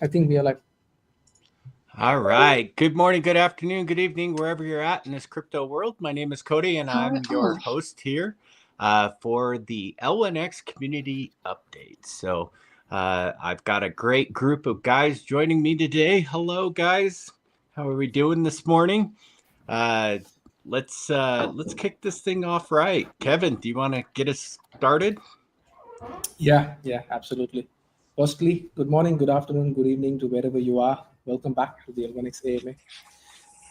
I think we are like. All right. Good morning, good afternoon, good evening, wherever you're at in this crypto world. My name is Cody, and I'm your host here for the L1X Community Update. So I've got a great group of guys joining me today. Hello, guys. How are we doing this morning? Let's kick this thing off right. Kevin, do you want to get us started? Yeah, absolutely. Firstly, good morning, good afternoon, good evening to wherever you are. Welcome back to the L1X AMA.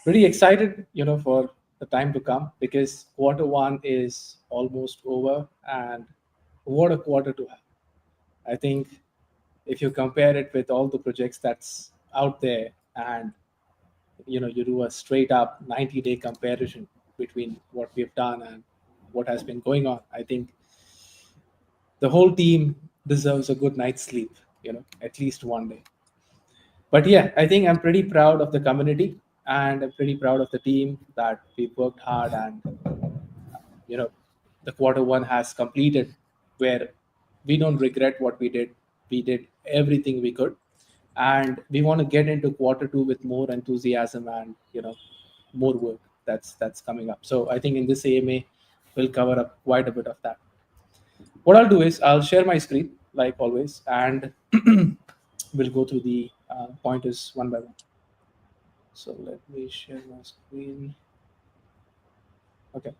Pretty excited, for the time to come because quarter one is almost over, and what a quarter to have. I think if you compare it with all the projects that's out there, and you do a straight up 90-day comparison between what we've done and what has been going on, I think the whole team deserves a good night's sleep, at least one day. But yeah, I think I'm pretty proud of the community, and I'm pretty proud of the team that we've worked hard, and you know the quarter one has completed where we don't regret what we did. We did everything we could, and we want to get into quarter two with more enthusiasm and more work that's coming up. So I think in this AMA we'll cover up quite a bit of that. What I'll do is I'll share my screen like always, and we'll go through the pointers one by one. So let me share my screen. Okay.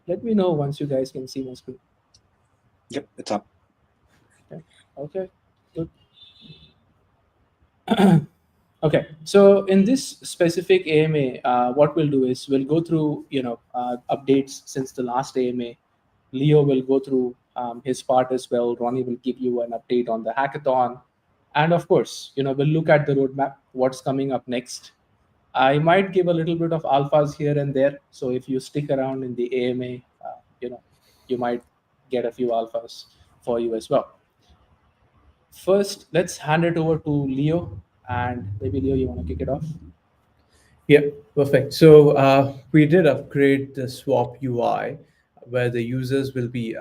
Let me know once you guys can see my screen. Yep, it's up. Okay. Okay. Good. Okay. So in this specific AMA, what we'll do is we'll go through updates since the last AMA. Leo will go through his part as well. Ronnie will give you an update on the hackathon, and of course, we'll look at the roadmap. What's coming up next? I might give a little bit of alphas here and there. So if you stick around in the AMA, you might get a few alphas for you as well. First, let's hand it over to Leo, and maybe Leo, you want to kick it off? Yeah, perfect. So we did upgrade the swap UI, where the users will be,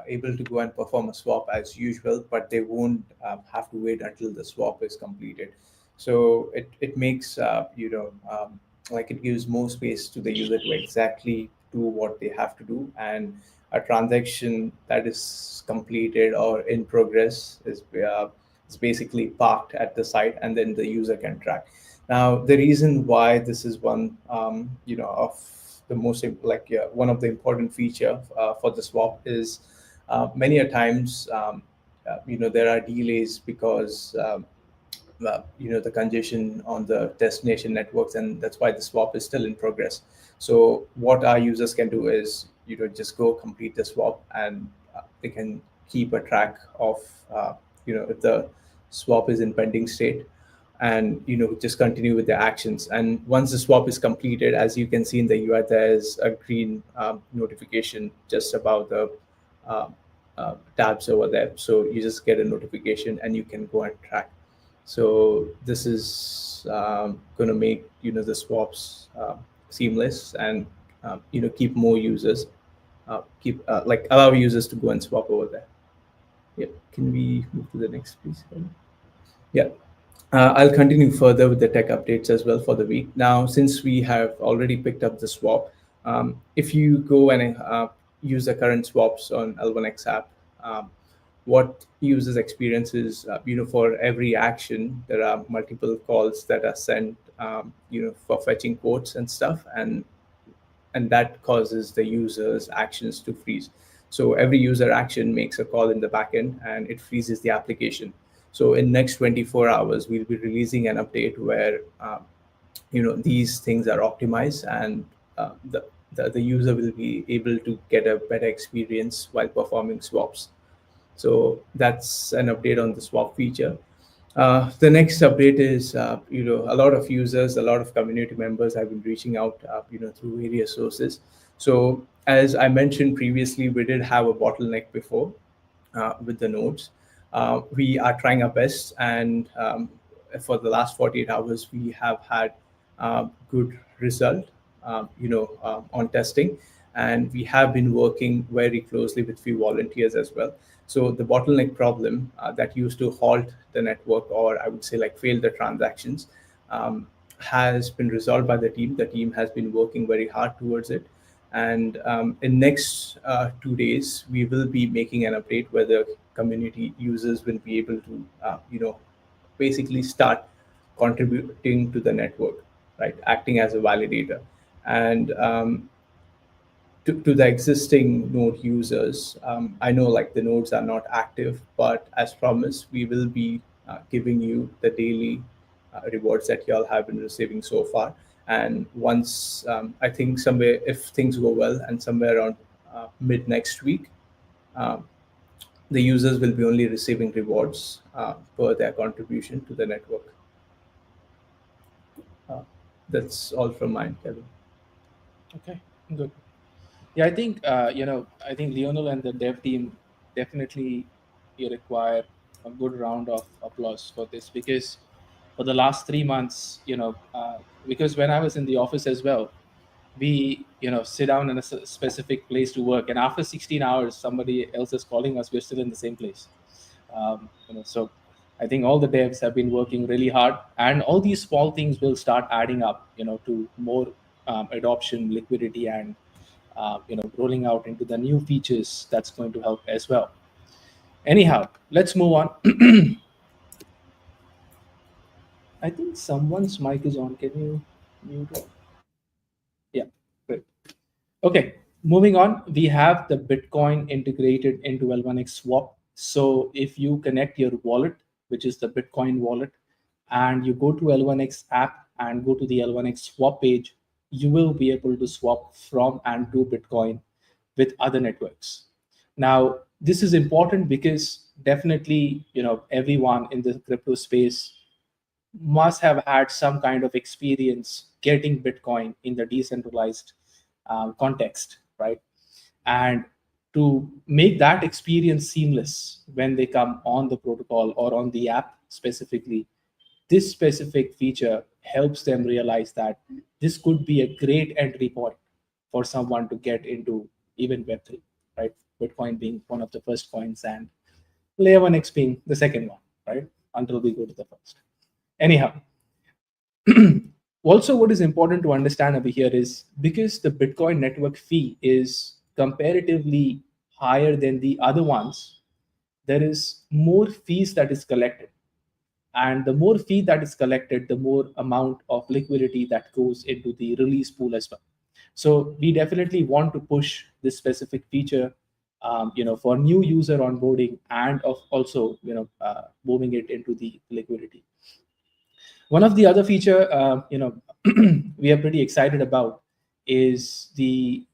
able to go and perform a swap as usual, but they won't have to wait until the swap is completed. So it makes, like it gives more space to the user to exactly do what they have to do, and a transaction that is completed or in progress is basically parked at the site, and then the user can track. Now, the reason why this is one, of the most one of the important feature for the swap is many a times, there are delays because the congestion on the destination networks, and that's why the swap is still in progress. So what our users can do is just go complete the swap, and they can keep a track of if the swap is in pending state, and just continue with the actions. And once the swap is completed, as you can see in the UI, there's a green notification just above the uh, tabs over there. So you just get a notification and you can go and track. So this is going to make the swaps seamless, and keep more users, keep like allow users to go and swap over there. Yeah, can we move to the next, please? Yeah. I'll continue further with the tech updates as well for the week. Now, since we have already picked up the swap, if you go and use the current swaps on L1X app, what users experience is, for every action, there are multiple calls that are sent, for fetching quotes and stuff, and that causes the user's actions to freeze. So every user action makes a call in the backend, and it freezes the application. So in next 24 hours, we'll be releasing an update where these things are optimized, and the user will be able to get a better experience while performing swaps. So that's an update on the swap feature. The next update is, a lot of users, a lot of community members have been reaching out, through various sources. So as I mentioned previously, we did have a bottleneck before with the nodes. We are trying our best, and for the last 48 hours, we have had good result, on testing. and we have been working very closely with few volunteers as well. So the bottleneck problem that used to halt the network, or I would say like fail the transactions, has been resolved by the team. The team has been working very hard towards it. And in next 2 days, we will be making an update where the community users will be able to, basically start contributing to the network, right? Acting as a validator. And to the existing node users, I know like the nodes are not active, but as promised, we will be giving you the daily rewards that y'all have been receiving so far. And once, I think somewhere, if things go well, and somewhere around mid next week, the users will be only receiving rewards for their contribution to the network. That's all from mine, Kevin. Okay, good. Yeah, I think I think Lionel and the dev team definitely require a good round of applause for this, because for the last 3 months, because when I was in the office as well, we sit down in a specific place to work, and after 16 hours, somebody else is calling us. We're still in the same place. So I think all the devs have been working really hard, and all these small things will start adding up, to more adoption, liquidity, and rolling out into the new features that's going to help as well. Anyhow, let's move on. I think someone's mic is on. Can you mute it? Yeah, great. Okay, moving on. We have the Bitcoin integrated into L1X Swap. So if you connect your wallet, which is the Bitcoin wallet, and you go to L1X app and go to the L1X Swap page, you will be able to swap from and to Bitcoin with other networks. Now, this is important because definitely, everyone in the crypto space must have had some kind of experience getting Bitcoin in the decentralized context, right? And to make that experience seamless when they come on the protocol or on the app specifically, this specific feature helps them realize that this could be a great entry point for someone to get into even Web3, right? Bitcoin being one of the first coins and Layer 1X being the second one, right? Until we go to the first. Anyhow, also what is important to understand over here is, because the Bitcoin network fee is comparatively higher than the other ones, there is more fees that is collected. And the more fee that is collected, the more amount of liquidity that goes into the release pool as well. So we definitely want to push this specific feature, for new user onboarding, and of also, moving it into the liquidity. One of the other feature, we are pretty excited about is the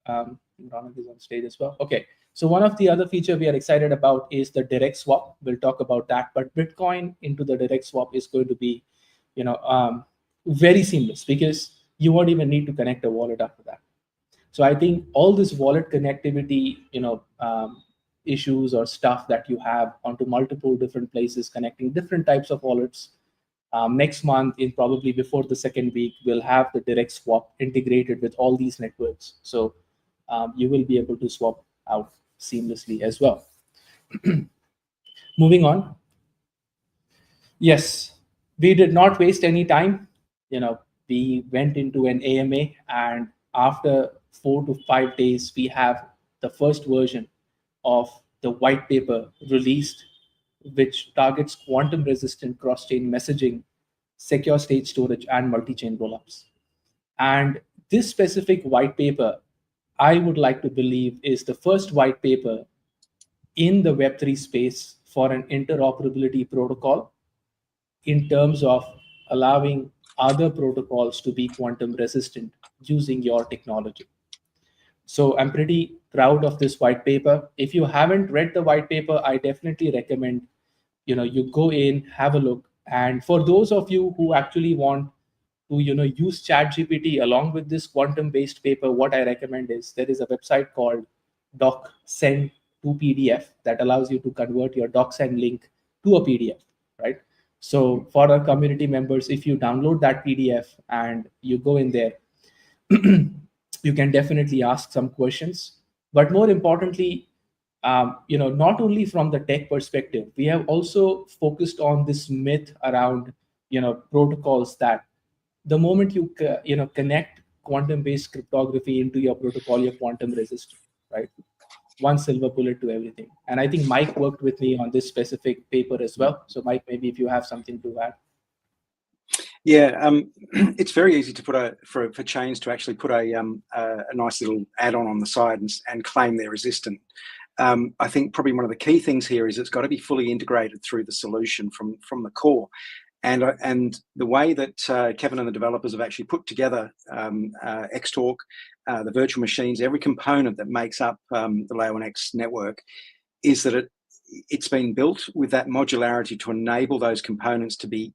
Ronak is on stage as well. Okay, so one of the other feature we are excited about is the direct swap. We'll talk about that, but Bitcoin into the direct swap is going to be, very seamless, because you won't even need to connect a wallet after that. So I think all this wallet connectivity, issues or stuff that you have onto multiple different places, connecting different types of wallets. Next month, in probably before the second week, we'll have the direct swap integrated with all these networks. So you will be able to swap out seamlessly as well. Moving on. Yes, we did not waste any time. We went into an AMA, and after 4 to 5 days, we have the first version of the white paper released, which targets quantum-resistant cross-chain messaging, secure state storage, and multi-chain rollups. And this specific white paper, I would like to believe, is the first white paper in the Web3 space for an interoperability protocol in terms of allowing other protocols to be quantum resistant using your technology. So I'm pretty proud of this white paper. If you haven't read the white paper, I definitely recommend you go in, have a look. And for those of you who actually want to use ChatGPT along with this quantum based paper, what I recommend is there is a website called DocSend to PDF that allows you to convert your DocSend link to a PDF, right? So for our community members, if you download that PDF and you go in there, you can definitely ask some questions. But more importantly, not only from the tech perspective, we have also focused on this myth around, protocols, that the moment you connect quantum-based cryptography into your protocol, you're quantum resistant, right? One silver bullet to everything. And I think Mike worked with me on this specific paper as well. So Mike, maybe if you have something to add. Yeah, it's very easy to put for chains to actually put a nice little add-on on the side and claim they're resistant. I think probably one of the key things here is it's got to be fully integrated through the solution from the core. And the way that Kevin and the developers have actually put together Xtalk, the virtual machines, every component that makes up the L1X network, is that it's been built with that modularity to enable those components to be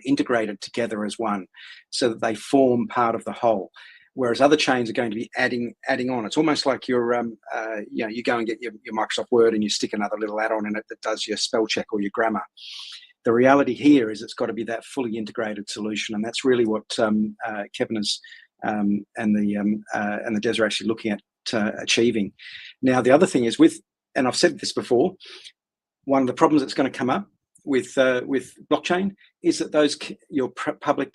integrated together as one, so that they form part of the whole. Whereas other chains are going to be adding on. It's almost like you go and get your Microsoft Word and you stick another little add-on in it that does your spell check or your grammar. The reality here is it's got to be that fully integrated solution, and that's really what Kevin is and the devs are actually looking at achieving. Now, the other thing is and I've said this before, one of the problems that's going to come up with blockchain is that your private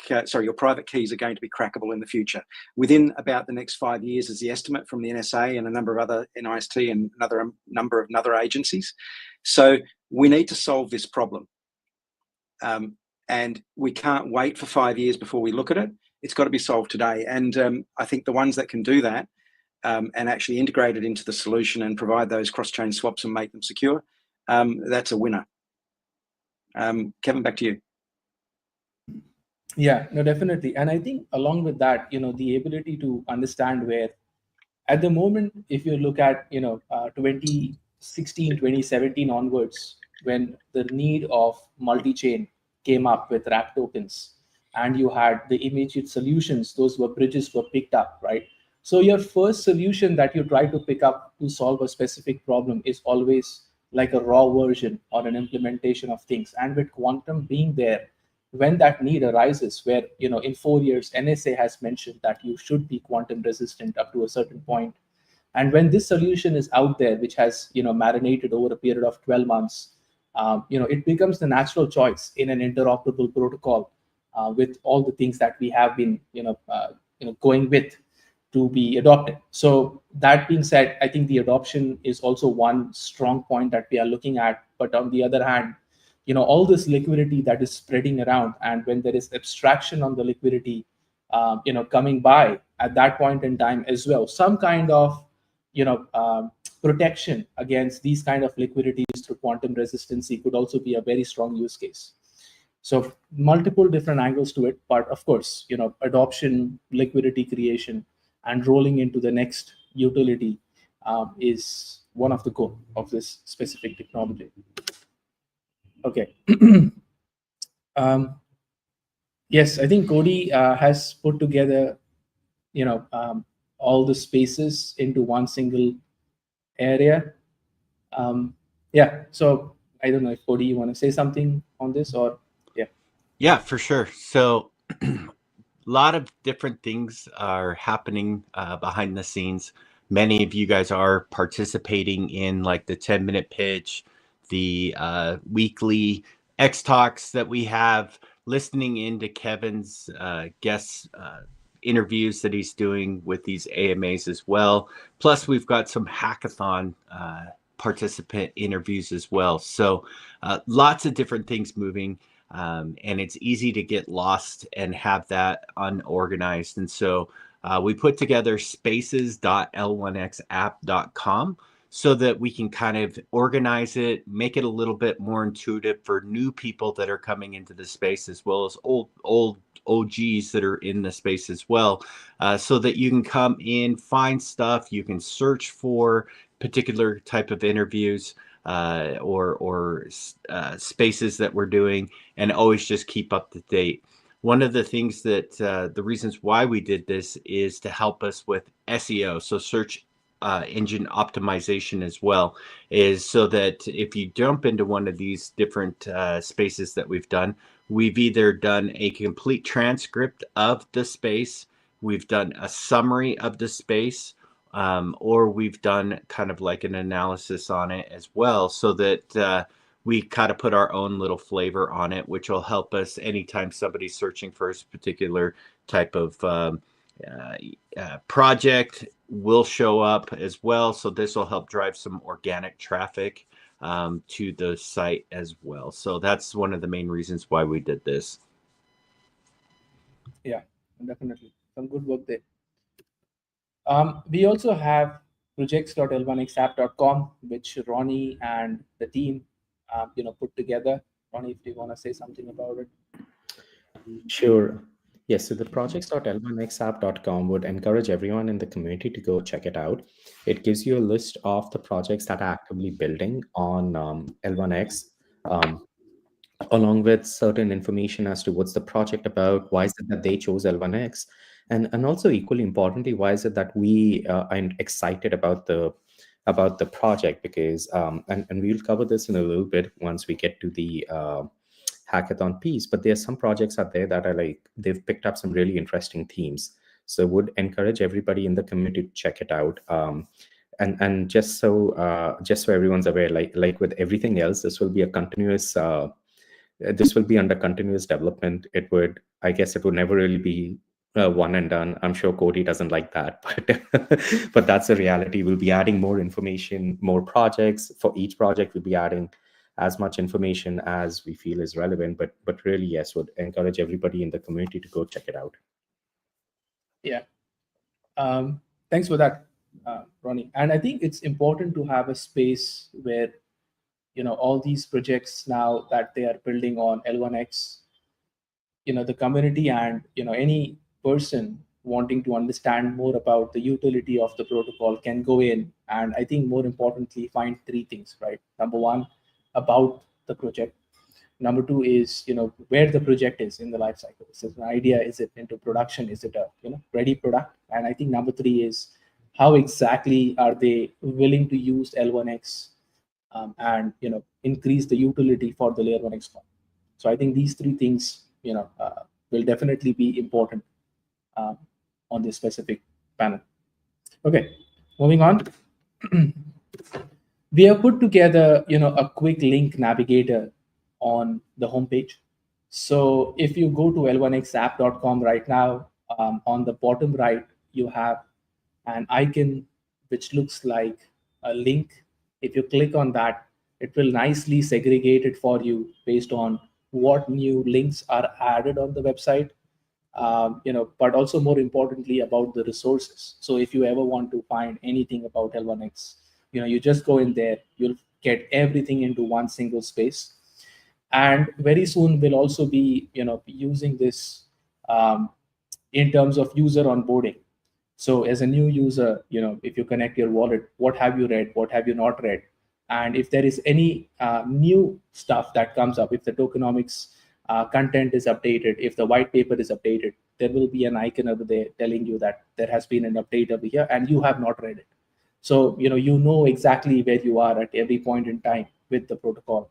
keys are going to be crackable in the future. Within about the next 5 years is the estimate from the NSA and a number of other NIST and another number of other agencies. So we need to solve this problem. And we can't wait for 5 years before we look at it. It's got to be solved today. And I think the ones that can do that and actually integrate it into the solution and provide those cross-chain swaps and make them secure, that's a winner. Kevin, back to you. Yeah, no, definitely. And I think along with that, the ability to understand where, at the moment, if you look at, 2016, 2017 onwards, when the need of multi-chain came up with wrap tokens, and you had the immediate solutions, bridges were picked up, right? So your first solution that you try to pick up to solve a specific problem is always like a raw version or an implementation of things. And with quantum being there, when that need arises, where, in 4 years, NSA has mentioned that you should be quantum resistant up to a certain point. And when this solution is out there, which has, marinated over a period of 12 months, it becomes the natural choice in an interoperable protocol with all the things that we have been, going with to be adopted. So that being said, I think the adoption is also one strong point that we are looking at. But on the other hand, all this liquidity that is spreading around, and when there is abstraction on the liquidity, coming by at that point in time as well, some kind of, protection against these kind of liquidities through quantum resistancy could also be a very strong use case. So multiple different angles to it, but of course, adoption, liquidity creation, and rolling into the next utility is one of the core of this specific technology. Okay. Yes, I think Cody has put together, all the spaces into one single area. Yeah. So I don't know if Cody, you want to say something on this, or yeah. Yeah, for sure. So a lot of different things are happening behind the scenes. Many of you guys are participating in like the 10-minute pitch, the weekly X Talks that we have, listening into Kevin's guest interviews that he's doing with these AMAs as well. Plus, we've got some hackathon participant interviews as well. So lots of different things moving. And it's easy to get lost and have that unorganized. And so we put together spaces.l1xapp.com so that we can kind of organize it, make it a little bit more intuitive for new people that are coming into the space, as well as old OGs that are in the space as well, so that you can come in, find stuff, you can search for particular type of interviews or spaces that we're doing, and always just keep up to date. One of the things that the reasons why we did this is to help us with SEO, so search engine optimization as well, is so that if you jump into one of these different spaces that we've done, we've either done a complete transcript of the space we've done a summary of the space, or we've done kind of like an analysis on it as well, so that we kind of put our own little flavor on it, which will help us anytime somebody's searching for a particular type of project will show up as well. So this will help drive some organic traffic to the site as well. So that's one of the main reasons why we did this. Yeah, definitely. Some good work there. We also have projects.l1xapp.com, which Ronnie and the team, put together. Ronnie, if you want to say something about it. Sure. Yes, so the projects.l1xapp.com would encourage everyone in the community to go check it out. It gives you a list of the projects that are actively building on L1X, along with certain information as to what's the project about, why is it that they chose L1X, and also equally importantly, why is it that we are excited about the project, because and we'll cover this in a little bit once we get to the hackathon piece, but there's some projects out there that are like, they've picked up some really interesting themes. So would encourage everybody in the community to check it out. And just so everyone's aware, like with everything else, this will be a continuous this will be under continuous development. I guess it would never really be one and done. I'm sure Cody doesn't like that, but that's the reality. We'll be adding more information, more projects. For each project, we'll be adding as much information as we feel is relevant. But really, yes, would encourage everybody in the community to go check it out. Yeah. Thanks for that, Ronnie. And I think it's important to have a space where, all these projects now that they are building on L1X, the community and, any person wanting to understand more about the utility of the protocol can go in and, I think more importantly, find three things, right? Number one, about the project. Number two is, where the project is in the life cycle. Is it an idea? Is it into production? Is it a, ready product? And I think number three is, how exactly are they willing to use L1X and, increase the utility for the layer 1X form. So I think these three things, will definitely be important on this specific panel. Okay, moving on. We have put together, a quick link navigator on the homepage. So if you go to l1xapp.com right now, on the bottom right, you have an icon which looks like a link. If you click on that, it will nicely segregate it for you based on what new links are added on the website, but also more importantly about the resources. So if you ever want to find anything about L1X, you just go in there, you'll get everything into one single space. And very soon we'll also be, using this in terms of user onboarding. So as a new user, if you connect your wallet, what have you read? What have you not read? And if there is any new stuff that comes up, if the tokenomics content is updated, if the white paper is updated, there will be an icon over there telling you that there has been an update over here and you have not read it. So, you know exactly where you are at every point in time with the protocol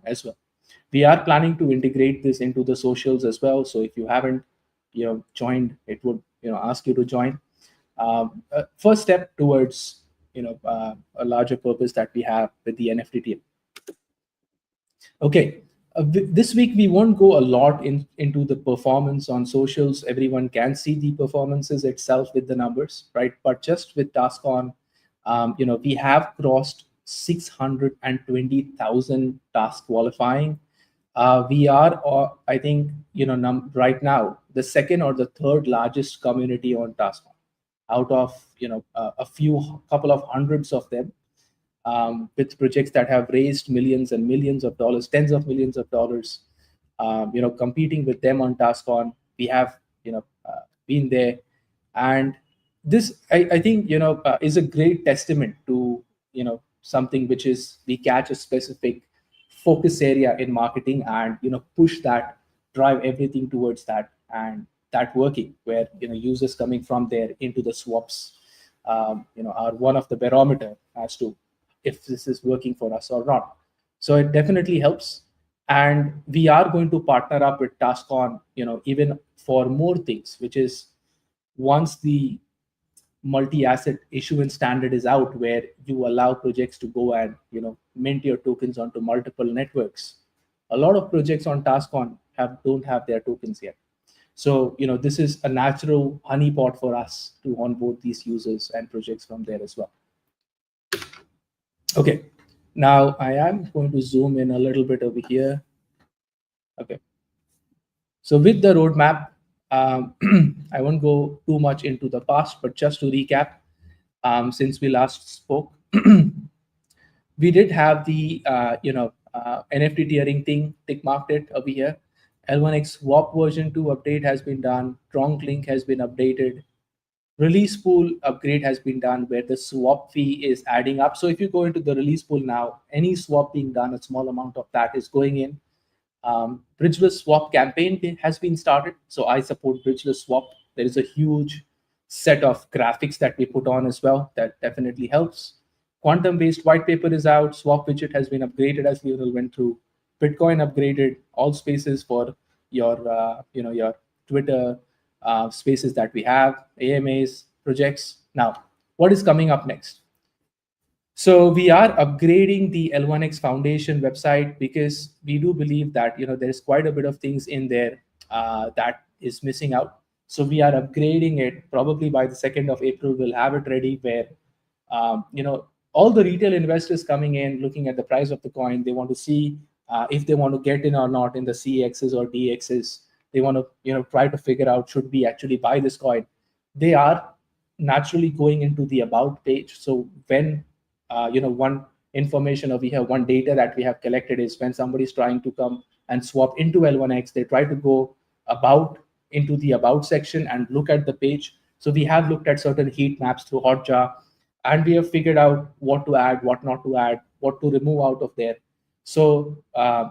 as well. We are planning to integrate this into the socials as well. So if you haven't, joined, it would, ask you to join. First step towards, a larger purpose that we have with the NFT team. Okay, this week we won't go a lot into the performance on socials. Everyone can see the performances itself with the numbers, right? But just with TaskOn, we have crossed 620,000 task qualifying. We are, I think, right now, the second or the third largest community on TaskOn, out of, a couple of hundreds of them, with projects that have raised millions and millions of dollars, tens of millions of dollars, competing with them on TaskOn. We have, been there. And this, I think, is a great testament to, something which is, we catch a specific focus area in marketing and, push that, drive everything towards that, and that working, where, users coming from there into the swaps, are one of the barometer as to if this is working for us or not. So it definitely helps. And we are going to partner up with TaskOn, even for more things, which is once the multi-asset issuance standard is out, where you allow projects to go and mint your tokens onto multiple networks, a lot of projects on TaskOn don't have their tokens yet. So this is a natural honeypot for us to onboard these users and projects from there as well. Okay, now I am going to zoom in a little bit over here. Okay, so with the roadmap, I won't go too much into the past, but just to recap, since we last spoke, we did have the NFT tiering thing tick marked it over here. L1X swap version 2 update has been done. Trunk link has been updated. Release pool upgrade has been done, where the swap fee is adding up. So if you go into the release pool now, any swap being done, a small amount of that is going in. Bridgeless swap campaign has been started. So I support bridgeless swap. There is a huge set of graphics that we put on as well. That definitely helps. Quantum-based white paper is out. Swap widget has been upgraded, as Lionel went through. Bitcoin upgraded. All spaces for your your Twitter spaces that we have, AMAs, projects. Now, what is coming up next? So we are upgrading the L1X Foundation website, because we do believe that there's quite a bit of things in there that is missing out. So we are upgrading it. Probably by the 2nd of April, we'll have it ready, where all the retail investors coming in, looking at the price of the coin, they want to see if they want to get in or not in the CXs or DXs. They want to try to figure out, should we actually buy this coin? They are naturally going into the about page. So when one information over here, one data that we have collected is when somebody's trying to come and swap into L1X, they try to go into the about section and look at the page. So we have looked at certain heat maps through Hotjar, and we have figured out what to add, what not to add, what to remove out of there. So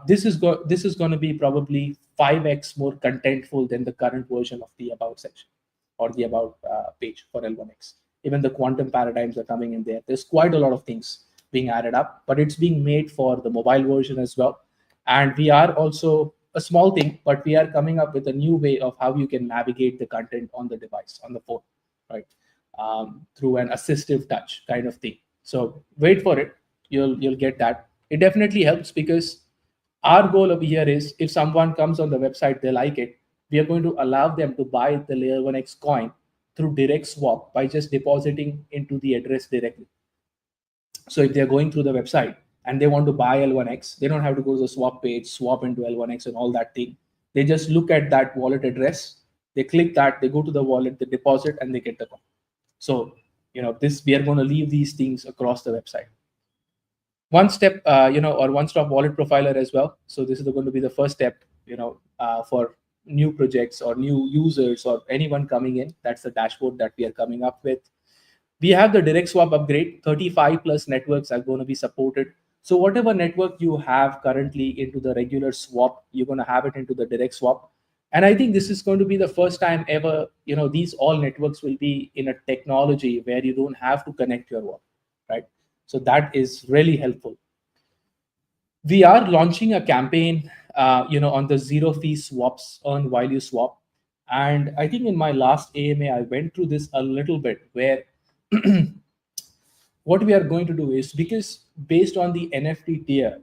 this is going to be probably 5x more contentful than the current version of the about section or the about page for L1X. Even the quantum paradigms are coming in there. There's quite a lot of things being added up, but it's being made for the mobile version as well. And we are also a small thing, but we are coming up with a new way of how you can navigate the content on the device, on the phone, right? Through an assistive touch kind of thing. So wait for it. You'll get that. It definitely helps, because our goal over here is, if someone comes on the website, they like it, we are going to allow them to buy the L1X coin through direct swap by just depositing into the address directly. So if they're going through the website and they want to buy L1X, they don't have to go to the swap page, swap into L1X and all that thing. They just look at that wallet address, they click that, they go to the wallet, they deposit, and they get the coin. So we are going to leave these things across the website. One step, or one-stop wallet profiler as well. So this is going to be the first step, for new projects or new users or anyone coming in. That's the dashboard that we are coming up with. We have the direct swap upgrade. 35 plus networks are going to be supported. So whatever network you have currently into the regular swap, you're going to have it into the direct swap. And I think this is going to be the first time ever, these all networks will be in a technology where you don't have to connect your wallet, right? So that is really helpful. We are launching a campaign, on the zero fee swaps, earn while you swap. And I think in my last AMA, I went through this a little bit, where what we are going to do is, because based on the NFT tier,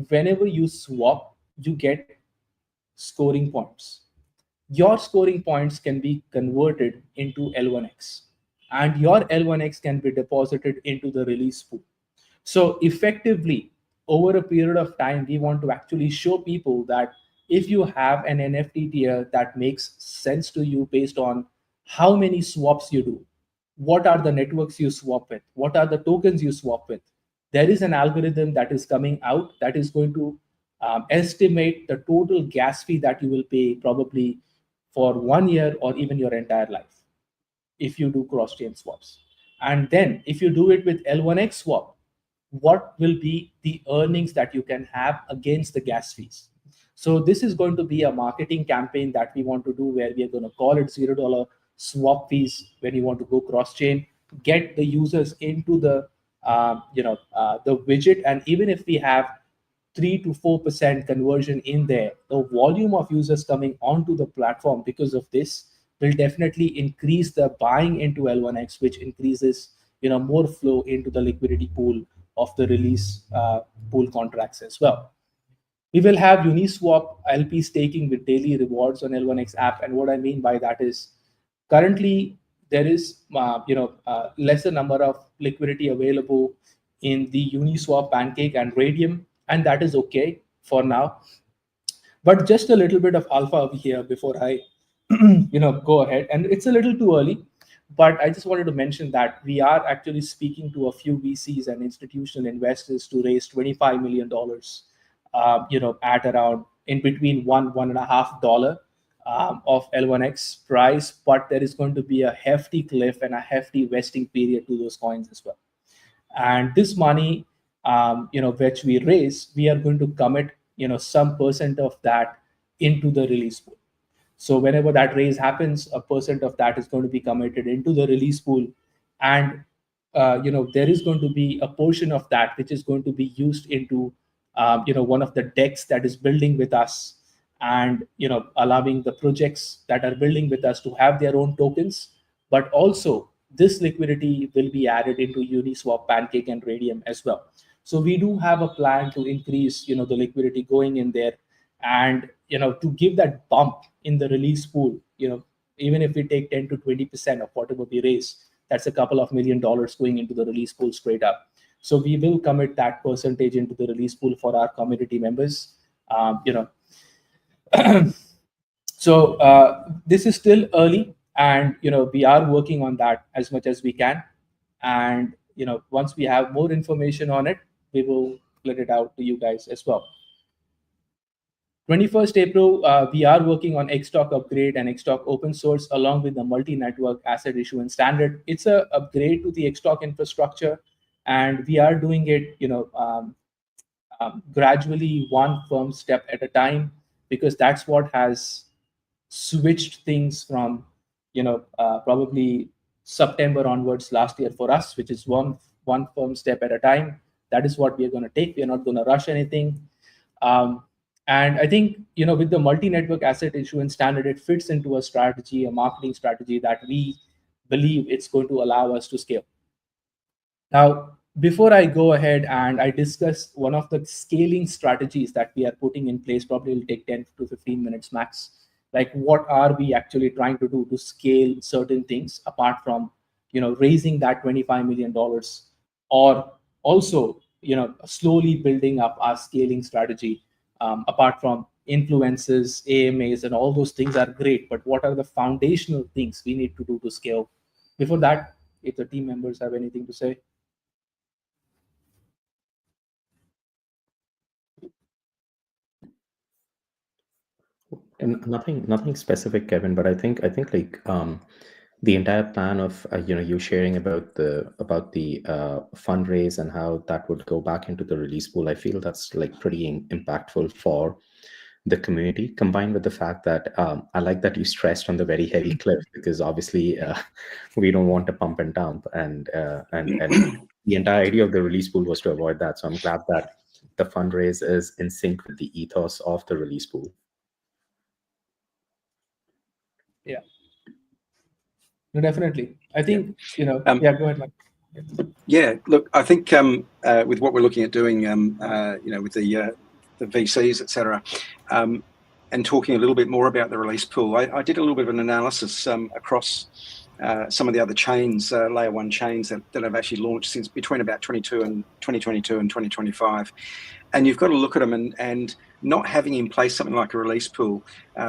whenever you swap, you get scoring points. Your scoring points can be converted into L1X, and your L1X can be deposited into the release pool. So effectively, over a period of time, we want to actually show people that if you have an NFT tier that makes sense to you based on how many swaps you do, what are the networks you swap with, what are the tokens you swap with, there is an algorithm that is coming out that is going to estimate the total gas fee that you will pay probably for 1 year or even your entire life if you do cross-chain swaps. And then if you do it with L1X swap, what will be the earnings that you can have against the gas fees? So this is going to be a marketing campaign that we want to do, where we are going to call it $0 swap fees when you want to go cross-chain, get the users into the the widget. And even if we have 3 to 4% conversion in there, the volume of users coming onto the platform because of this will definitely increase the buying into L1X, which increases more flow into the liquidity pool of the release pool contracts as well. We will have Uniswap LP staking with daily rewards on L1X app, and what I mean by that is currently there is lesser number of liquidity available in the Uniswap, Pancake, and Radium, and that is okay for now. But just a little bit of alpha over here before I go ahead, and it's a little too early, but I just wanted to mention that we are actually speaking to a few VCs and institutional investors to raise $25 million at around in between $1.5 of L1X price, but there is going to be a hefty cliff and a hefty vesting period to those coins as well. And this money which we raise, we are going to commit some percent of that into the release pool. So whenever that raise happens, a percent of that is going to be committed into the release pool, and there is going to be a portion of that which is going to be used into one of the decks that is building with us, and allowing the projects that are building with us to have their own tokens. But also this liquidity will be added into Uniswap, Pancake, and Radium as well. So we do have a plan to increase the liquidity going in there, and to give that bump in the release pool. Even if we take 10 to 20% of whatever we raise, that's a couple of $1 million going into the release pool straight up. So we will commit that percentage into the release pool for our community members. So this is still early, and we are working on that as much as we can. And once we have more information on it, we will let it out to you guys as well. 21st April, we are working on Xtalk upgrade and Xtalk open source along with the multi-network asset issuance standard. It's a upgrade to the Xtalk infrastructure, and we are doing it gradually, one firm step at a time, because that's what has switched things from probably September onwards last year for us, which is one firm step at a time. That is what we are going to take. We are not going to rush anything. And I think, with the multi-network asset issuance standard, it fits into a strategy, a marketing strategy that we believe it's going to allow us to scale. Now, before I go ahead and I discuss one of the scaling strategies that we are putting in place, probably will take 10 to 15 minutes max. Like, what are we actually trying to do to scale certain things apart from, raising that $25 million, or also, slowly building up our scaling strategy. Apart from influences, AMAs, and all those things are great, but what are the foundational things we need to do to scale? Before that, if the team members have anything to say. And nothing specific, Kevin, but I think like the entire plan of you sharing about the fundraise and how that would go back into the release pool, I feel that's like pretty impactful for the community, combined with the fact that I like that you stressed on the very heavy cliff, because obviously we don't want to pump and dump, and the entire idea of the release pool was to avoid that. So I'm glad that the fundraise is in sync with the ethos of the release pool. Yeah, no, definitely. I think yeah, go ahead, Mike. Yeah, look, I think with what we're looking at doing, with the VCs, etc., and talking a little bit more about the release pool, I did a little bit of an analysis across some of the other chains, layer one chains that have actually launched since between about 2022 and 2025. And you've got to look at them, and not having in place something like a release pool.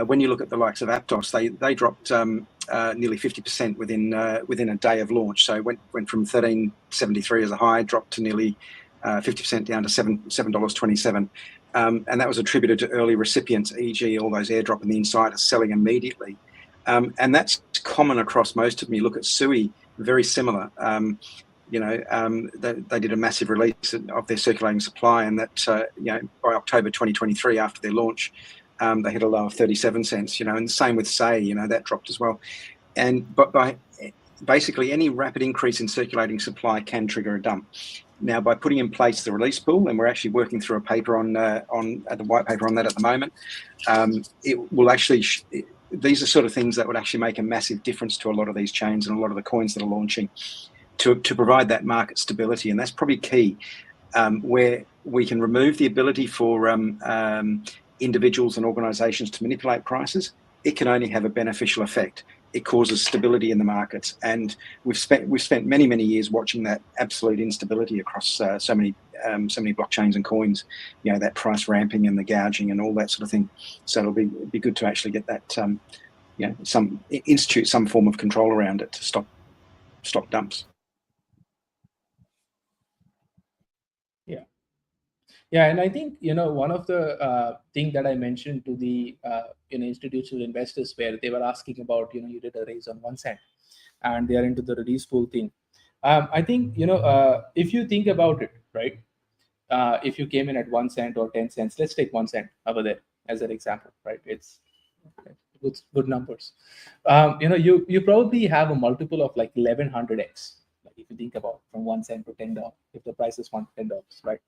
When you look at the likes of Aptos, they dropped nearly 50% within a day of launch. So it went from $13.73 as a high, dropped to nearly 50% down to $7.27. And that was attributed to early recipients, e.g. all those airdrop and the insiders selling immediately. And that's common across most of them. You look at Sui, very similar. They did a massive release of their circulating supply, and that by October 2023, after their launch, they hit a low of 37 cents. And the same with Say, that dropped as well. But by basically any rapid increase in circulating supply can trigger a dump. Now, by putting in place the release pool, and we're actually working through a paper on the white paper on that at the moment, it will actually these are sort of things that would actually make a massive difference to a lot of these chains and a lot of the coins that are launching to provide that market stability. And that's probably key, where we can remove the ability for individuals and organizations to manipulate prices. It can only have a beneficial effect. It causes stability in the markets, and we've spent many years watching that absolute instability across so many blockchains and coins. You know, that price ramping and the gouging and all that sort of thing. So it'll be good to actually get that institute some form of control around it to stop dumps. Yeah, and I think, one of the thing that I mentioned to the institutional investors, where they were asking about, you did a raise on 1 cent, and they are into the release pool thing. I think, if you think about it, right? If you came in at 1 cent or 10 cents, let's take 1 cent over there as an example, right? It's good numbers. You probably have a multiple of like 1100x. Like if you think about from 1 cent to $10, if the price is $10, right?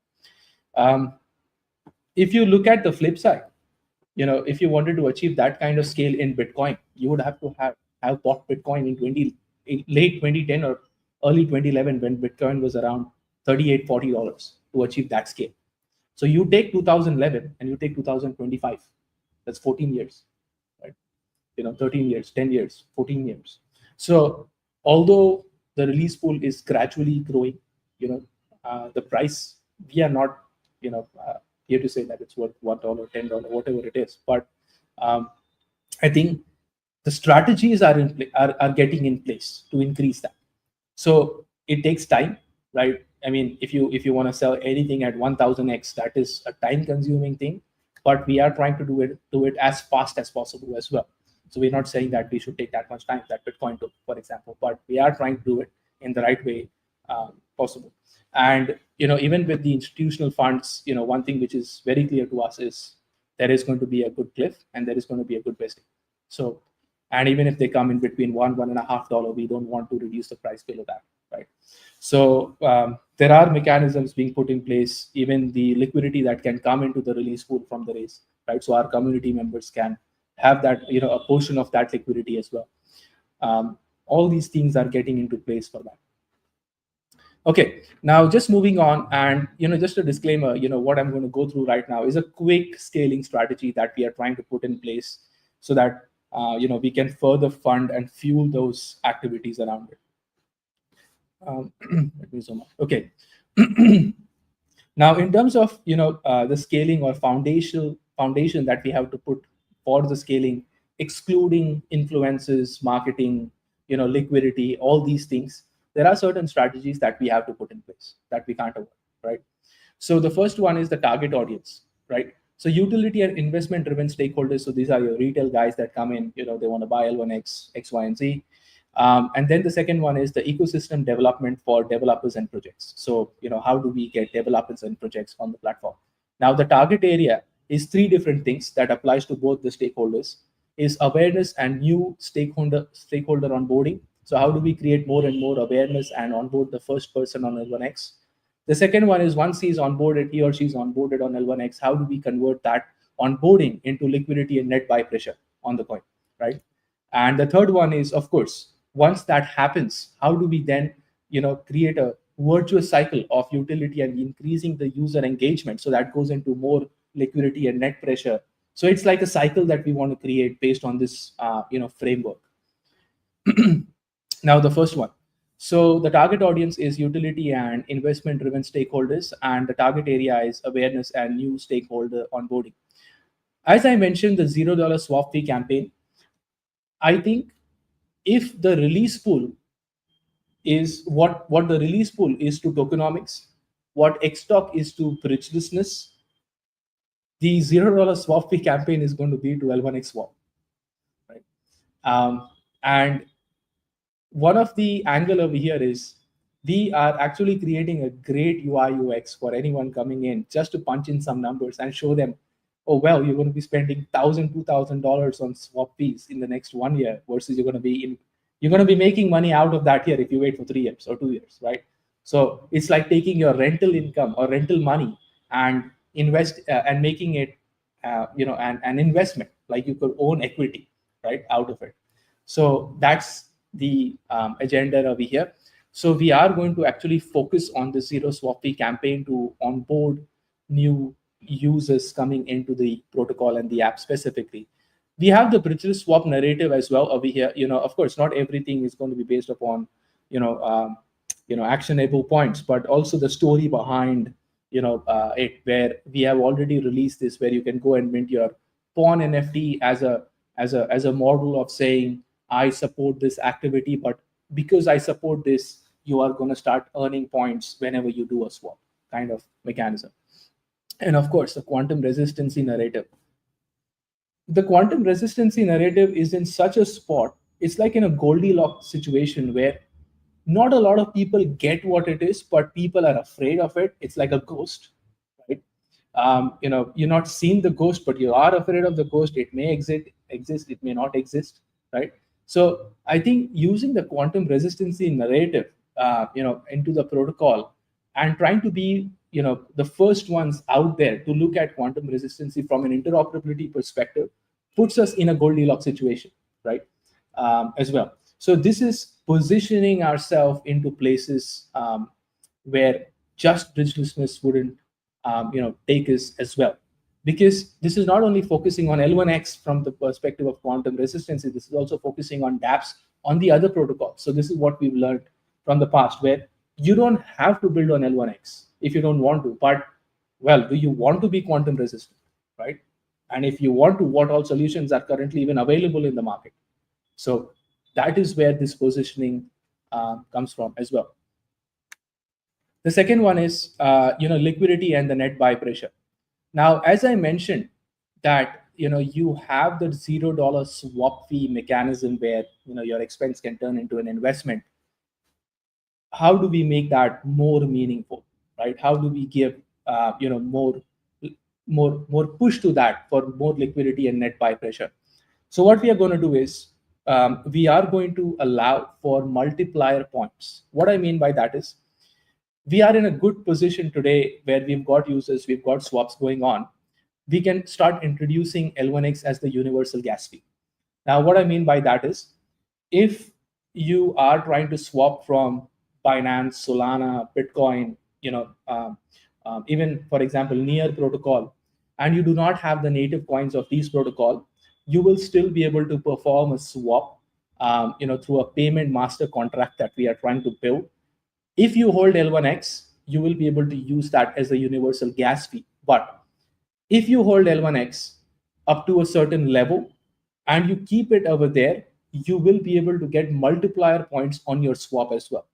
If you look at the flip side, if you wanted to achieve that kind of scale in Bitcoin, you would have to have bought Bitcoin in late 2010 or early 2011, when Bitcoin was around $38, $40 to achieve that scale. So you take 2011 and you take 2025, that's 14 years, right? 13 years, 10 years, 14 years. So although the release pool is gradually growing, the price, we are not here to say that it's worth $1, $10, whatever it is. But I think the strategies are getting in place to increase that. So it takes time, right? I mean, if you want to sell anything at 1000x, that is a time-consuming thing. But we are trying to do it as fast as possible as well. So we're not saying that we should take that much time that Bitcoin took, for example, but we are trying to do it in the right way possible. And even with the institutional funds, one thing which is very clear to us is there is going to be a good cliff and there is going to be a good vesting. So, and even if they come in between $1.5, we don't want to reduce the price below that, right? So there are mechanisms being put in place, even the liquidity that can come into the release pool from the raise, right? So our community members can have that, a portion of that liquidity as well. All these things are getting into place for that. Okay, now just moving on, and just a disclaimer, what I'm going to go through right now is a quick scaling strategy that we are trying to put in place so that we can further fund and fuel those activities around it. Let me zoom out. Okay. Now, in terms of the scaling or foundation that we have to put for the scaling, excluding influences, marketing, liquidity, all these things, there are certain strategies that we have to put in place that we can't avoid, right? So the first one is the target audience, right? So utility and investment-driven stakeholders. So these are your retail guys that come in, they want to buy L1X, X, Y, and Z. And then the second one is the ecosystem development for developers and projects. So, how do we get developers and projects on the platform? Now, the target area is 3 different things that applies to both the stakeholders: is awareness and new stakeholder onboarding. So how do we create more and more awareness and onboard the first person on L1X? The second one is once he's onboarded, he or she's onboarded on L1X, how do we convert that onboarding into liquidity and net buy pressure on the coin, right? And the third one is, of course, once that happens, how do we then, create a virtuous cycle of utility and increasing the user engagement so that goes into more liquidity and net pressure. So it's like a cycle that we want to create based on this, framework. Now, the first one. So the target audience is utility and investment-driven stakeholders, and the target area is awareness and new stakeholder onboarding. As I mentioned, the $0 swap fee campaign, I think if the release pool is what the release pool is to tokenomics, what Xtalk is to bridgelessness, the $0 swap fee campaign is going to be to L1X swap, right? And one of the angle over here is we are actually creating a great UI UX for anyone coming in just to punch in some numbers and show them, oh, well, you're going to be spending $1,000, $2,000 on swap fees in the next 1 year versus you're going to be making money out of that here if you wait for 3 years or 2 years, right? So it's like taking your rental income or rental money and invest and making it, an investment, like you could own equity. right, out of it. So that's the agenda over here. So we are going to actually focus on the zero swap fee campaign to onboard new users coming into the protocol and the app specifically. We have the bridgeless swap narrative as well over here. Of course, not everything is going to be based upon, actionable points, but also the story behind, it, where we have already released this, where you can go and mint your pawn NFT as a model of saying, I support this activity, but because I support this, you are going to start earning points whenever you do a swap kind of mechanism. And of course, the quantum resistancy narrative. The quantum resistancy narrative is in such a spot, it's like in a Goldilocks situation where not a lot of people get what it is, but people are afraid of it. It's like a ghost, right? You're not seeing the ghost, but you are afraid of the ghost. It may exist, it may not exist, right? So I think using the quantum resistancy narrative, into the protocol and trying to be, the first ones out there to look at quantum resistancy from an interoperability perspective puts us in a Goldilocks situation, right? As well. So this is positioning ourselves into places where just bridgelessness wouldn't, take us as well. Because this is not only focusing on L1X from the perspective of quantum resistancy, this is also focusing on dApps on the other protocols. So this is what we've learned from the past, where you don't have to build on L1X if you don't want to. But, well, do you want to be quantum resistant, right? And if you want to, what all solutions are currently even available in the market? So that is where this positioning comes from as well. The second one is, liquidity and the net buy pressure. Now, as I mentioned, that you have the $0 swap fee mechanism where your expense can turn into an investment. How do we make that more meaningful, right? How do we give more push to that for more liquidity and net buy pressure? So what we are going to do is we are going to allow for multiplier points. What I mean by that is we are in a good position today where we've got users, we've got swaps going on. We can start introducing L1X as the universal gas fee. Now, what I mean by that is if you are trying to swap from Binance, Solana, Bitcoin, even, for example, Near protocol, and you do not have the native coins of these protocol, you will still be able to perform a swap, through a payment master contract that we are trying to build. If you hold L1X, you will be able to use that as a universal gas fee. But if you hold L1X up to a certain level and you keep it over there, you will be able to get multiplier points on your swap as well.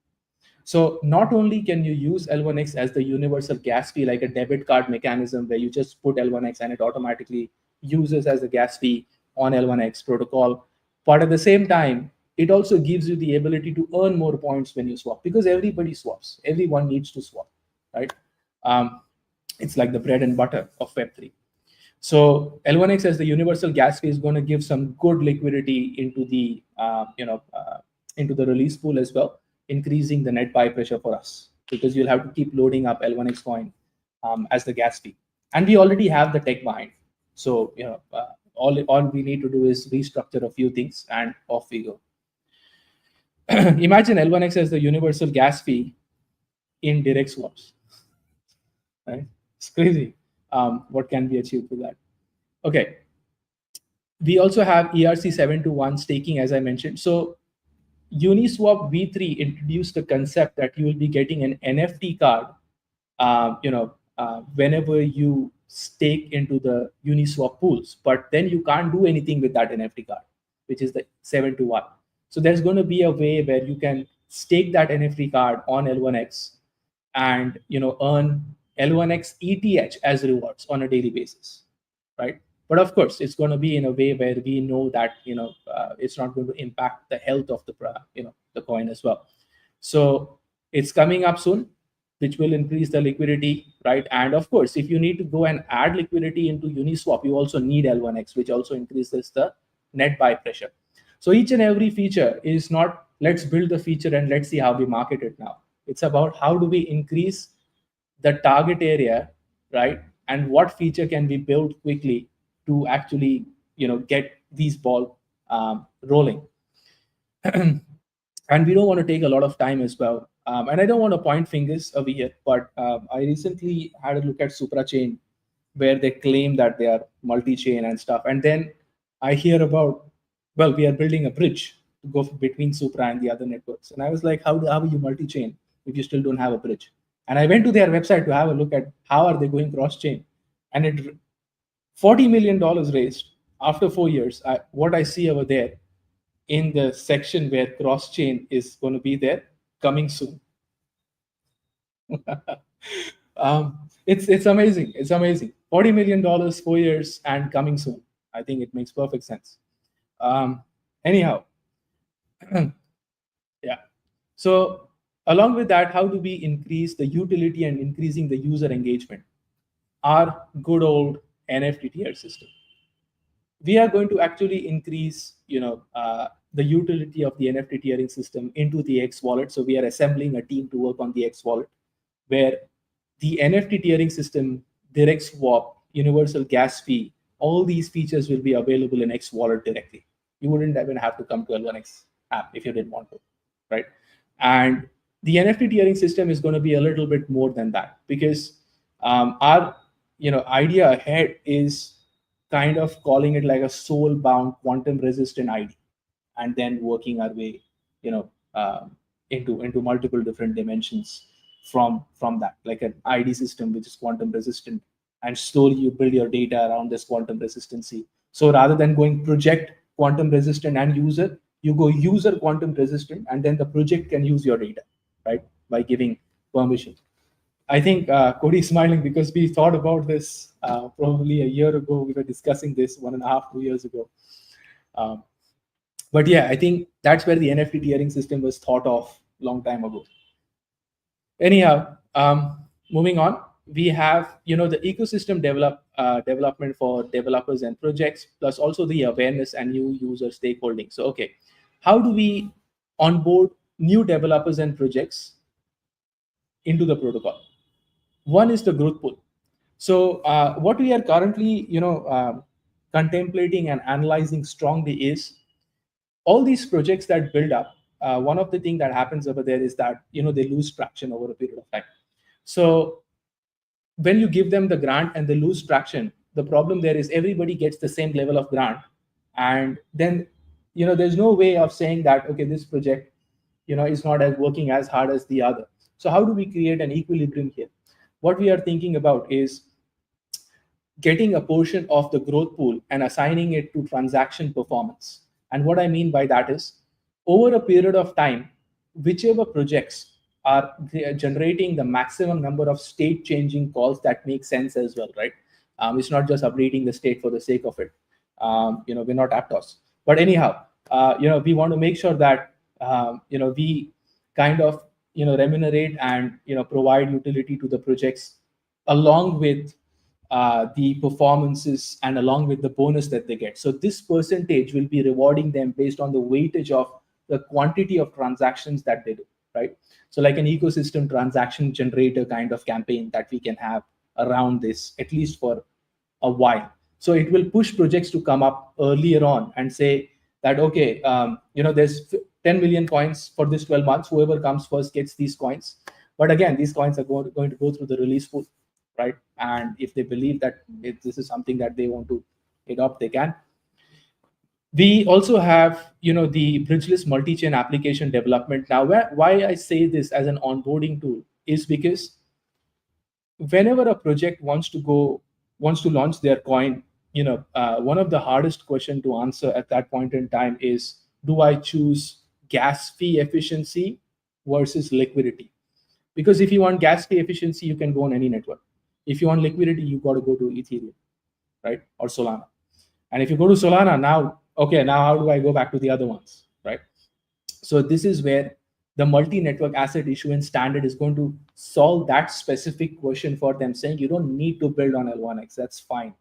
So not only can you use L1X as the universal gas fee, like a debit card mechanism where you just put L1X and it automatically uses as a gas fee on L1X protocol, but at the same time, it also gives you the ability to earn more points when you swap, because everybody swaps. Everyone needs to swap, right? It's like the bread and butter of Web3. So L1X as the universal gas fee is going to give some good liquidity into the into the release pool as well, increasing the net buy pressure for us, because you'll have to keep loading up L1X coin as the gas fee, and we already have the tech behind. So all we need to do is restructure a few things, and off we go. Imagine L1X as the universal gas fee in direct swaps, right? It's crazy what can be achieved with that. Okay. We also have ERC-721 staking, as I mentioned. So Uniswap v3 introduced the concept that you will be getting an NFT card, whenever you stake into the Uniswap pools, but then you can't do anything with that NFT card, which is the 721. So there's going to be a way where you can stake that NFT card on L1X and earn L1X ETH as rewards on a daily basis, right? But of course, it's going to be in a way where we know that it's not going to impact the health of the coin as well. So it's coming up soon, which will increase the liquidity, right? And of course, if you need to go and add liquidity into Uniswap, you also need L1X, which also increases the net buy pressure. So each and every feature is not let's build the feature and let's see how we market it now. It's about how do we increase the target area, right? And what feature can we build quickly to actually get these ball rolling. And we don't want to take a lot of time as well. And I don't want to point fingers over here, but I recently had a look at Suprachain, where they claim that they are multi-chain and stuff. And then I hear about, well, we are building a bridge to go between Supra and the other networks. And I was like, how are you multi-chain if you still don't have a bridge? And I went to their website to have a look at how are they going cross-chain. And it $40 million raised after 4 years. What I see over there in the section where cross-chain is going to be there, coming soon. It's amazing. It's amazing. $40 million, 4 years, and coming soon. I think it makes perfect sense. Anyhow, yeah. So along with that, how do we increase the utility and increasing the user engagement? Our good old NFT tier system. We are going to actually increase, the utility of the NFT tiering system into the X wallet. So we are assembling a team to work on the X wallet, where the NFT tiering system, direct swap, universal gas fee, all these features will be available in X wallet directly. You wouldn't even have to come to L1X app if you didn't want to, right? And the NFT tiering system is going to be a little bit more than that, because our idea ahead is kind of calling it like a soul-bound quantum resistant ID, and then working our way, into multiple different dimensions from that, like an ID system which is quantum resistant, and slowly you build your data around this quantum resistancy. So rather than going project quantum resistant and user, you go user quantum resistant, and then the project can use your data, right, by giving permission. I think Cody is smiling because we thought about this probably a year ago. We were discussing this 1.5, 2 years ago. But yeah, I think that's where the NFT tiering system was thought of long time ago. Anyhow, moving on, we have the ecosystem development for developers and projects, plus also the awareness and new user stakeholding. So okay, how do we onboard new developers and projects into the protocol? One is the growth pool. So what we are currently contemplating and analyzing strongly is all these projects that build up. One of the things that happens over there is that they lose traction over a period of time. So when you give them the grant and they lose traction, the problem there is everybody gets the same level of grant, and then there's no way of saying that okay, this project is not as working as hard as the other. So how do we create an equilibrium here? What we are thinking about is getting a portion of the growth pool and assigning it to transaction performance. And what I mean by that is, over a period of time, whichever projects are generating the maximum number of state changing calls that make sense as well, right? It's not just updating the state for the sake of it. We're not Aptos. But anyhow, we want to make sure that we kind of remunerate and provide utility to the projects along with the performances and along with the bonus that they get. So this percentage will be rewarding them based on the weightage of the quantity of transactions that they do, right? So like an ecosystem transaction generator kind of campaign that we can have around this, at least for a while. So it will push projects to come up earlier on and say that, okay, there's 10 million coins for this 12 months. Whoever comes first gets these coins. But again, these coins are going to go through the release pool, right? And if they believe that this is something that they want to adopt, they can. We also have, the bridgeless multi-chain application development. Now, why I say this as an onboarding tool is because whenever a project wants to launch their coin, one of the hardest question to answer at that point in time is, do I choose gas fee efficiency versus liquidity? Because if you want gas fee efficiency, you can go on any network. If you want liquidity, you got to go to Ethereum, right? Or Solana. And if you go to Solana now, okay, now how do I go back to the other ones, right? So this is where the multi-network asset issuance standard is going to solve that specific question for them, saying you don't need to build on L1X. That's fine.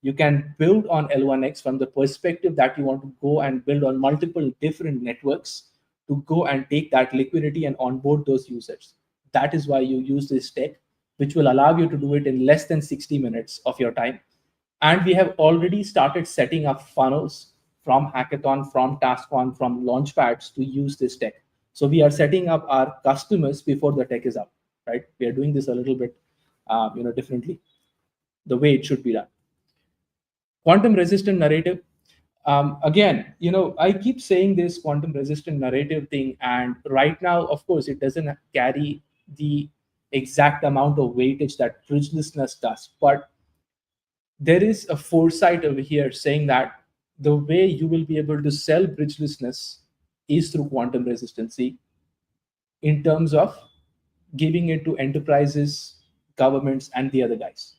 You can build on L1X from the perspective that you want to go and build on multiple different networks to go and take that liquidity and onboard those users. That is why you use this tech, which will allow you to do it in less than 60 minutes of your time. And we have already started setting up funnels from Hackathon, from TaskOn, from Launchpads to use this tech. So we are setting up our customers before the tech is up, right? We are doing this a little bit, differently, the way it should be done. Quantum resistant narrative. Again, I keep saying this quantum resistant narrative thing, and right now, of course, it doesn't carry the exact amount of weightage that bridgelessness does, but there is a foresight over here saying that the way you will be able to sell bridgelessness is through quantum resistancy, in terms of giving it to enterprises, governments, and the other guys,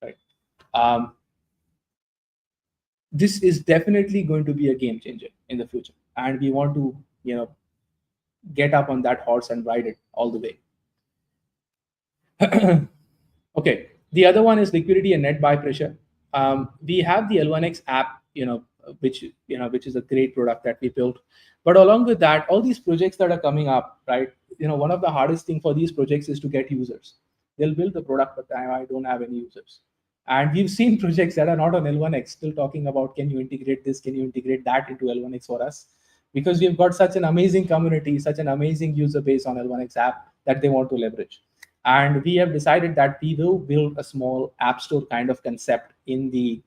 right? This is definitely going to be a game changer in the future, and we want to get up on that horse and ride it all the way. Okay, the other one is liquidity and net buy pressure. We have the L1X app, which is a great product that we built. But along with that, all these projects that are coming up, right? One of the hardest thing for these projects is to get users. They'll build the product, but I don't have any users. And we've seen projects that are not on L1X still talking about, can you integrate this? Can you integrate that into L1X for us? Because we've got such an amazing community, such an amazing user base on L1X app that they want to leverage. And we have decided that we will build a small app store kind of concept in the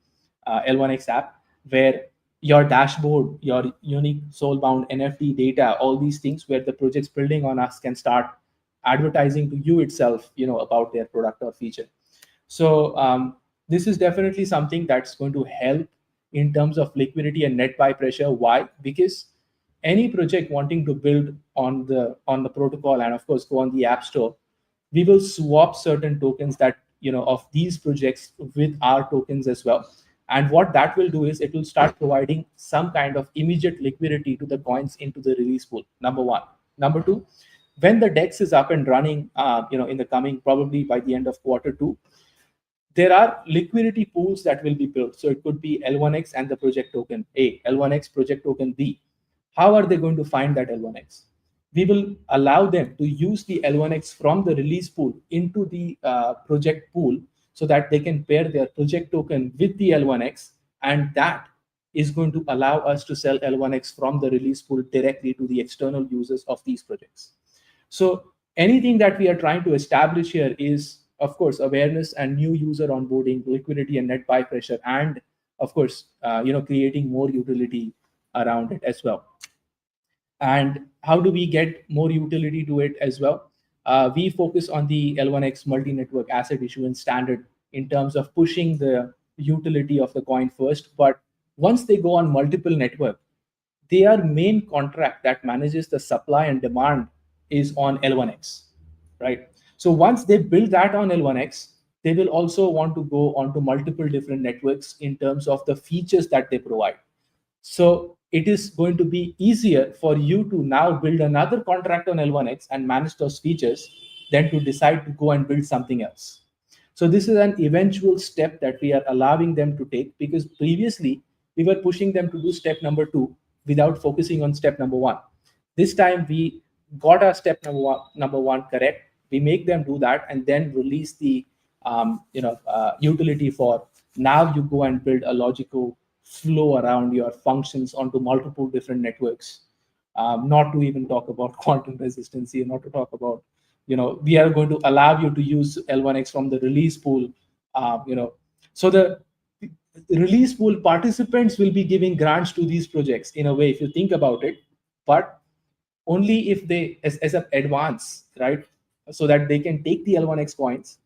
L1X app, where your dashboard, your unique soulbound NFT data, all these things where the projects building on us can start advertising to you itself, about their product or feature. So this is definitely something that's going to help in terms of liquidity and net buy pressure. Why? Because any project wanting to build on the protocol and of course go on the app store, we will swap certain tokens that of these projects with our tokens as well. And what that will do is it will start providing some kind of immediate liquidity to the coins into the release pool. Number one. Number two, when the DEX is up and running, in the coming, probably by the end of Q2, there are liquidity pools that will be built. So it could be L1X and the project token A, L1X project token B. How are they going to find that L1X? We will allow them to use the L1X from the release pool into the project pool, so that they can pair their project token with the L1X, and that is going to allow us to sell L1X from the release pool directly to the external users of these projects. So anything that we are trying to establish here is, of course, awareness and new user onboarding, liquidity and net buy pressure, and of course, creating more utility around it as well. And how do we get more utility to it as well? We focus on the L1X multi-network asset issuance standard in terms of pushing the utility of the coin first. But once they go on multiple network, their main contract that manages the supply and demand is on L1X, right? So once they build that on L1X, they will also want to go onto multiple different networks in terms of the features that they provide. So it is going to be easier for you to now build another contract on L1X and manage those features than to decide to go and build something else. So this is an eventual step that we are allowing them to take, because previously we were pushing them to do step number 2 without focusing on step number 1. This time we got our step number one correct. We make them do that and then release the utility for now you go and build a logical flow around your functions onto multiple different networks. Not to even talk about quantum resistancy, not to talk about, we are going to allow you to use L1X from the release pool. So the release pool participants will be giving grants to these projects in a way, if you think about it, but only if they, as an advance, right? So that they can take the L1X coins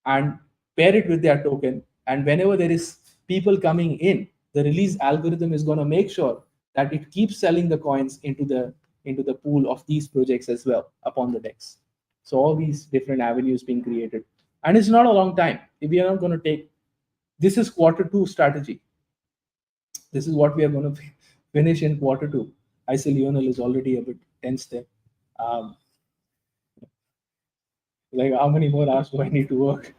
and pair it with their token. And whenever there is people coming in, the release algorithm is going to make sure that it keeps selling the coins into the pool of these projects as well upon the DEX. So all these different avenues being created. And it's not a long time. If we are not going to take, this is Q2 strategy. This is what we are going to finish in Q2. I see Lionel is already a bit tense there. Like, how many more hours do I need to work?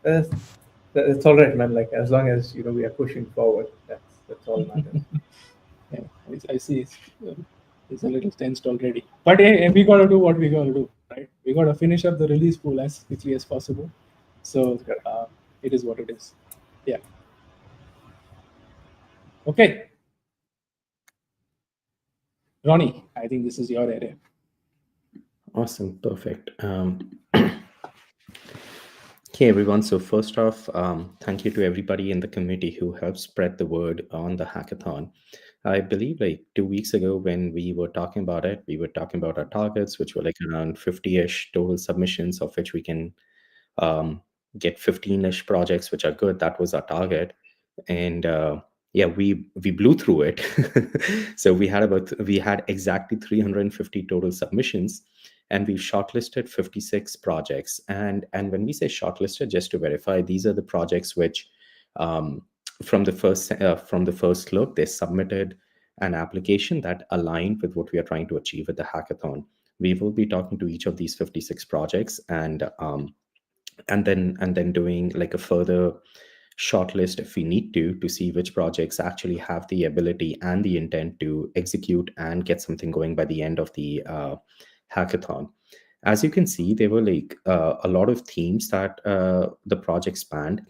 It's all right, man. Like, as long as we are pushing forward, that's all matters. Yeah, I see it's a little tensed already. But hey, we got to do what we got to do, right? We got to finish up the release pool as quickly as possible. So it is what it is. Yeah. Okay. Ronnie, I think this is your area. Awesome, perfect. Hey everyone. So first off, thank you to everybody in the community who helped spread the word on the hackathon. I believe like 2 weeks ago when we were talking about it, we were talking about our targets, which were like around 50-ish total submissions, of which we can get 15-ish projects, which are good. That was our target. And yeah, we blew through it. So we had exactly 350 total submissions, and we've shortlisted 56 projects. And when we say shortlisted, just to verify, these are the projects which from the first look, they submitted an application that aligned with what we are trying to achieve at the hackathon. We will be talking to each of these 56 projects and then doing like a further shortlist if we need to see which projects actually have the ability and the intent to execute and get something going by the end of the hackathon. As you can see, there were like a lot of themes that the project spanned,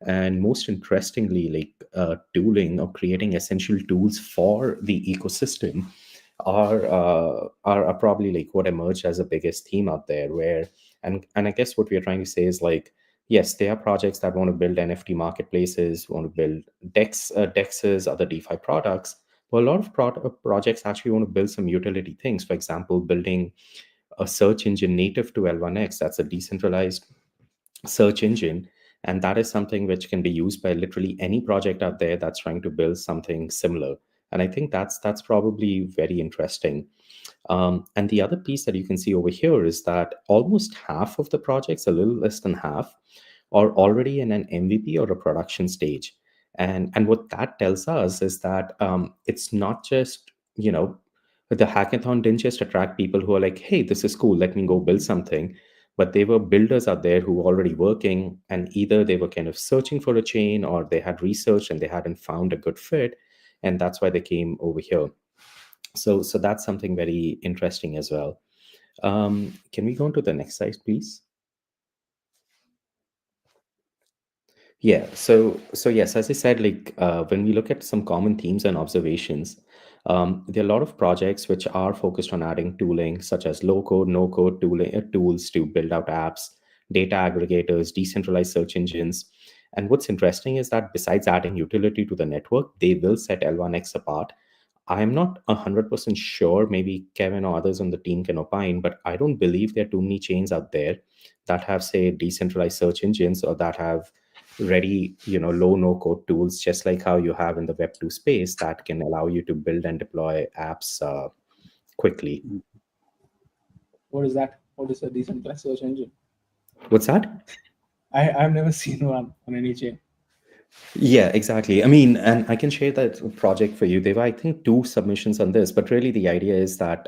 and most interestingly, like tooling or creating essential tools for the ecosystem are probably like what emerged as the biggest theme out there. Where and I guess what we are trying to say is like, yes, there are projects that want to build NFT marketplaces, want to build DEXs, other DeFi products. But a lot of projects actually want to build some utility things. For example, building a search engine native to L1X. That's a decentralized search engine. And that is something which can be used by literally any project out there that's trying to build something similar. And I think that's probably very interesting. And the other piece that you can see over here is that almost half of the projects, a little less than half, are already in an MVP or a production stage. And what that tells us is that it's not just, the hackathon didn't just attract people who are like, hey, this is cool, let me go build something. But they were builders out there who were already working, and either they were kind of searching for a chain or they had researched and they hadn't found a good fit. And that's why they came over here. So that's something very interesting as well. Can we go on to the next slide, please? Yeah. So yes, as I said, like when we look at some common themes and observations, there are a lot of projects which are focused on adding tooling, such as low code, no code tools to build out apps, data aggregators, decentralized search engines. And what's interesting is that besides adding utility to the network, they will set L1X apart. I'm not 100% sure, maybe Kevin or others on the team can opine, but I don't believe there are too many chains out there that have, say, decentralized search engines or that have ready, low no code tools, just like how you have in the Web2 space that can allow you to build and deploy apps quickly. What is that? What is a decentralized search engine? What's that? I've never seen one on any chain. Yeah, exactly. I mean, and I can share that project for you. There were, I think, 2 submissions on this, but really the idea is that,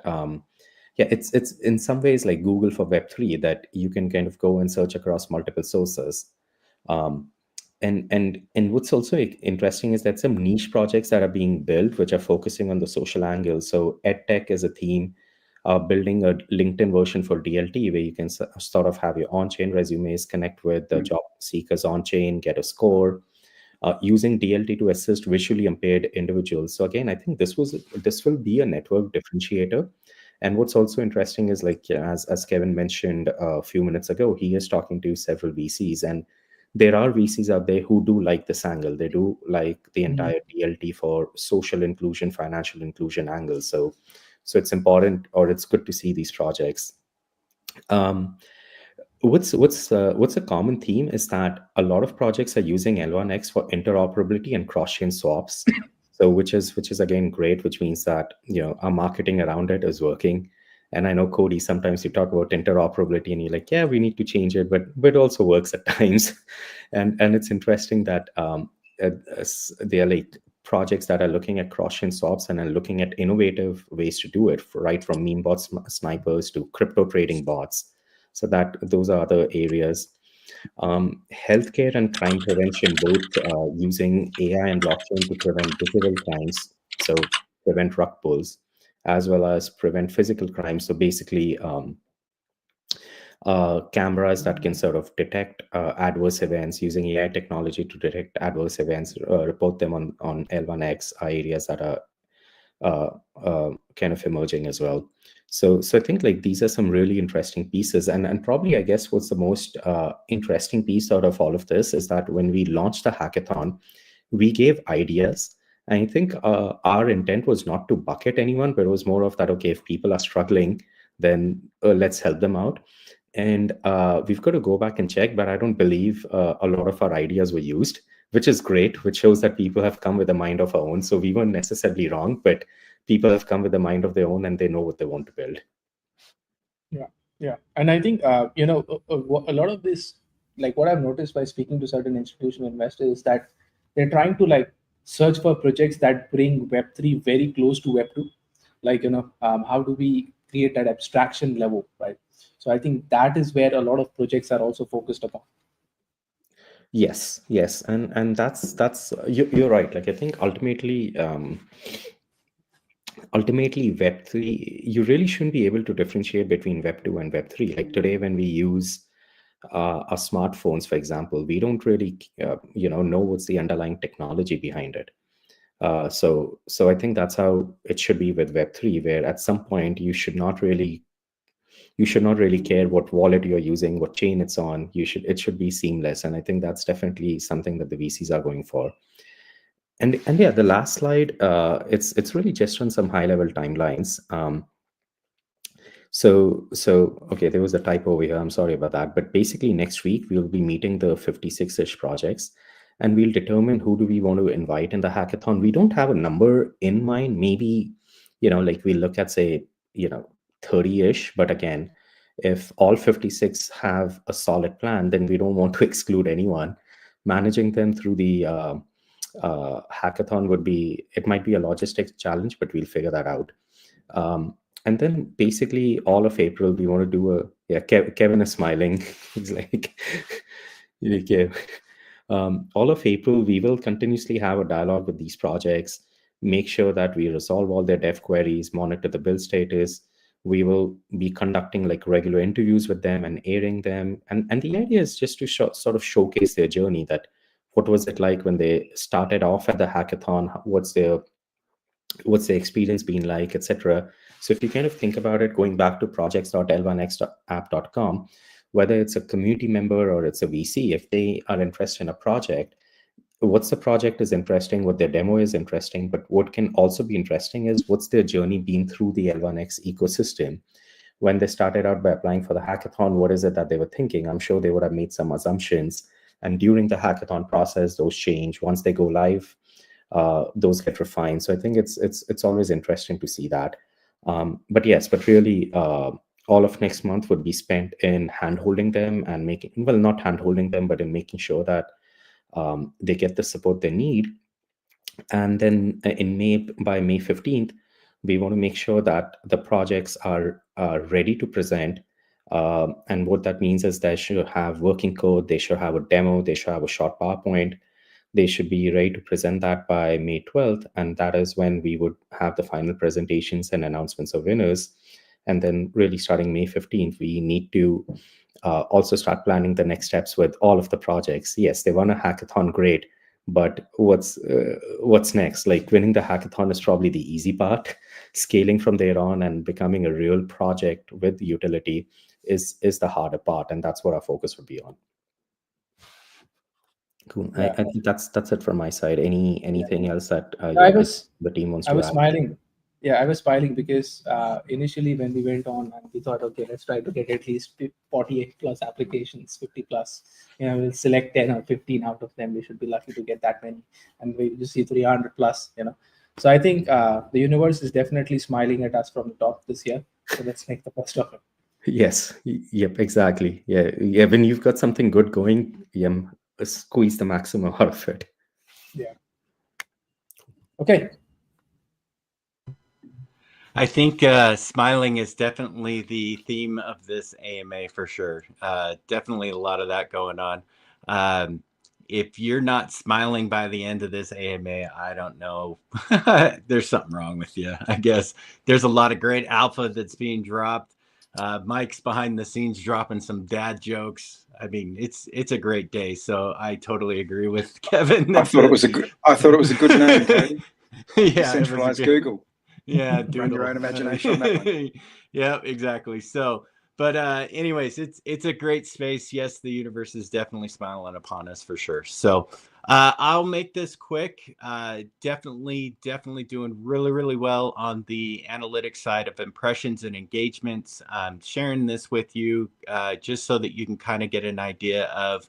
it's in some ways like Google for Web3, that you can kind of go and search across multiple sources. And what's also interesting is that some niche projects that are being built, which are focusing on the social angle. So EdTech is a theme, building a LinkedIn version for DLT, where you can sort of have your on-chain resumes connect with the job seekers on-chain, get a score, using DLT to assist visually impaired individuals. So again, I think this will be a network differentiator. And what's also interesting is, like, as Kevin mentioned a few minutes ago, he is talking to several VCs, and there are VCs out there who do like this angle. They do like the entire DLT for social inclusion, financial inclusion angle. So it's important, or it's good to see these projects. What's a common theme is that a lot of projects are using L1X for interoperability and cross-chain swaps. So which is again great, which means that our marketing around it is working. And I know, Cody, sometimes you talk about interoperability and you're like, yeah, we need to change it, but it also works at times. And it's interesting that they are like projects that are looking at cross-chain swaps and are looking at innovative ways to do it, right from meme bot snipers to crypto trading bots. So that those are other areas. Healthcare and crime prevention, both using AI and blockchain to prevent digital crimes, so prevent rug pulls, as well as prevent physical crimes. So basically, cameras that can sort of detect adverse events, using AI technology to detect adverse events, report them on L1X, are areas that are kind of emerging as well. So I think like these are some really interesting pieces, and probably I guess what's the most interesting piece out of all of this is that when we launched the hackathon, we gave ideas. And I think our intent was not to bucket anyone, but it was more of that, okay, if people are struggling, then let's help them out. And we've got to go back and check, but I don't believe a lot of our ideas were used, which is great, which shows that people have come with a mind of our own. So we weren't necessarily wrong, but people have come with a mind of their own and they know what they want to build. Yeah. And I think, a lot of this, like what I've noticed by speaking to certain institutional investors is that they're trying to like search for projects that bring Web3 very close to Web2. Like, how do we create that abstraction level, right? So I think that is where a lot of projects are also focused upon. Yes, and that's you're right. Like I think ultimately Web3, you really shouldn't be able to differentiate between Web2 and Web3. Like today, when we use our smartphones, for example, we don't really know what's the underlying technology behind it. So I think that's how it should be with Web3, where at some point you should not really care what wallet you're using, what chain it's on. It should be seamless, and I think that's definitely something that the VCs are going for. And yeah, the last slide, it's really just on some high level timelines. So okay, there was a typo over here. I'm sorry about that. But basically, next week we'll be meeting the 56-ish projects, and we'll determine who do we want to invite in the hackathon. We don't have a number in mind. Maybe like we look at, say, 30-ish. But again, if all 56 have a solid plan, then we don't want to exclude anyone. Managing them through the hackathon might be a logistics challenge, but we'll figure that out. And then basically all of April, we want to do Kevin is smiling. He's like, all of April, we will continuously have a dialogue with these projects, make sure that we resolve all their dev queries, monitor the build status. We will be conducting like regular interviews with them and airing them. And the idea is just to sort of showcase their journey, that what was it like when they started off at the hackathon, what's their experience been like, etc. So if you kind of think about it, going back to projects.l1xapp.com, whether it's a community member or it's a VC, if they are interested in a project, what's the project is interesting, what their demo is interesting, but what can also be interesting is what's their journey been through the L1X ecosystem. When they started out by applying for the hackathon, what is it that they were thinking? I'm sure they would have made some assumptions. And during the hackathon process, those change. Once they go live, those get refined. So I think it's always interesting to see that. But really, all of next month would be spent in hand-holding them and not hand-holding them, but in making sure that they get the support they need. And then by May 15th, we want to make sure that the projects are ready to present. And what that means is they should have working code, they should have a demo, they should have a short PowerPoint. They should be ready to present that by May 12th. And that is when we would have the final presentations and announcements of winners. And then really starting May 15th, we need to also start planning the next steps with all of the projects. Yes, they won a hackathon, great. But what's next? Like winning the hackathon is probably the easy part. Scaling from there on and becoming a real project with utility is the harder part. And that's what our focus would be on. Cool. Yeah. I think that's it from my side. Anything else that the team wants to add? I was smiling. Yeah, I was smiling because initially when we went on and we thought, okay, let's try to get at least 48 plus applications, 50 plus. We'll select 10 or 15 out of them. We should be lucky to get that many. And we just see 300 plus, So I think the universe is definitely smiling at us from the top this year. So let's make the best of it. Yes. Yep. Exactly. Yeah. When you've got something good going, squeeze the maximum out of it. Yeah. Okay. I think smiling is definitely the theme of this AMA for sure. Definitely a lot of that going on. If you're not smiling by the end of this AMA, I don't know. There's something wrong with you, I guess. There's a lot of great alpha that's being dropped. Mike's behind the scenes dropping some dad jokes. I mean, it's a great day. So I totally agree with Kevin. I thought it was a good name. Yeah, decentralized Google. Yeah, Run your own imagination on that one. Yeah, exactly. So, but anyways, it's a great space. Yes, the universe is definitely smiling upon us for sure. So I'll make this quick. Definitely doing really well on the analytics side of impressions and engagements. I'm sharing this with you just so that you can kind of get an idea of,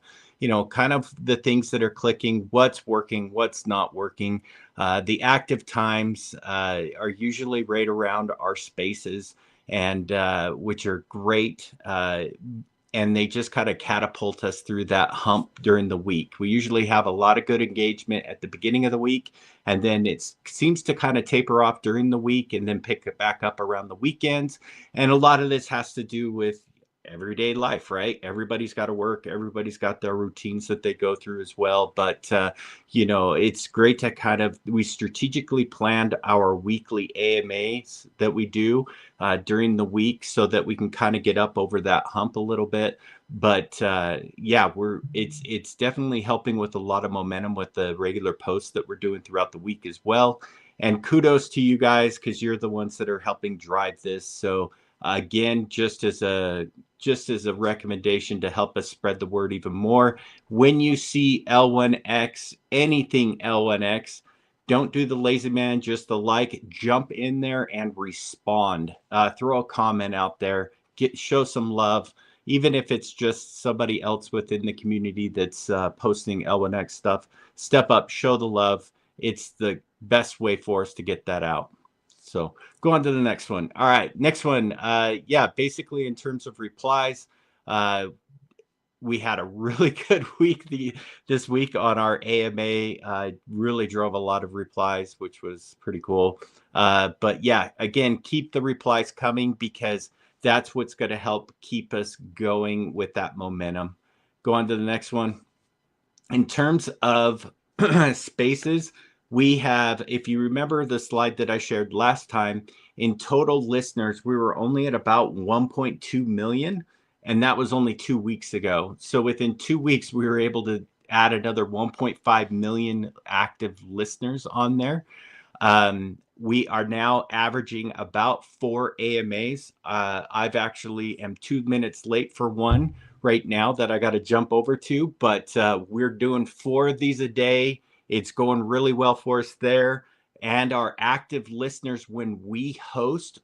kind of the things that are clicking, what's working, what's not working. The active times are usually right around our spaces, and which are great. And they just kind of catapult us through that hump during the week. We usually have a lot of good engagement at the beginning of the week, and then it seems to kind of taper off during the week and then pick it back up around the weekends. And a lot of this has to do with everyday life, right? Everybody's got to work. Everybody's got their routines that they go through as well. But, it's great to we strategically planned our weekly AMAs that we do during the week so that we can kind of get up over that hump a little bit. But it's definitely helping with a lot of momentum with the regular posts that we're doing throughout the week as well. And kudos to you guys, because you're the ones that are helping drive this. So again, just as a recommendation to help us spread the word even more, when you see L1X, anything L1X, don't do the lazy man, just the like, jump in there and respond. Throw a comment out there, show some love, even if it's just somebody else within the community that's posting L1X stuff. Step up, show the love. It's the best way for us to get that out. So go on to the next one. All right, next one. Basically in terms of replies, we had a really good week this week on our AMA. Really drove a lot of replies, which was pretty cool. But yeah, again, keep the replies coming, because that's what's going to help keep us going with that momentum. Go on to the next one. In terms of spaces, we have, if you remember the slide that I shared last time, in total listeners, we were only at about 1.2 million. And that was only 2 weeks ago. So within 2 weeks, we were able to add another 1.5 million active listeners on there. We are now averaging about 4 AMAs. I've actually am 2 minutes late for one right now that I got to jump over to, but we're doing 4 of these a day. It's going really well for us there. And our active listeners, when we host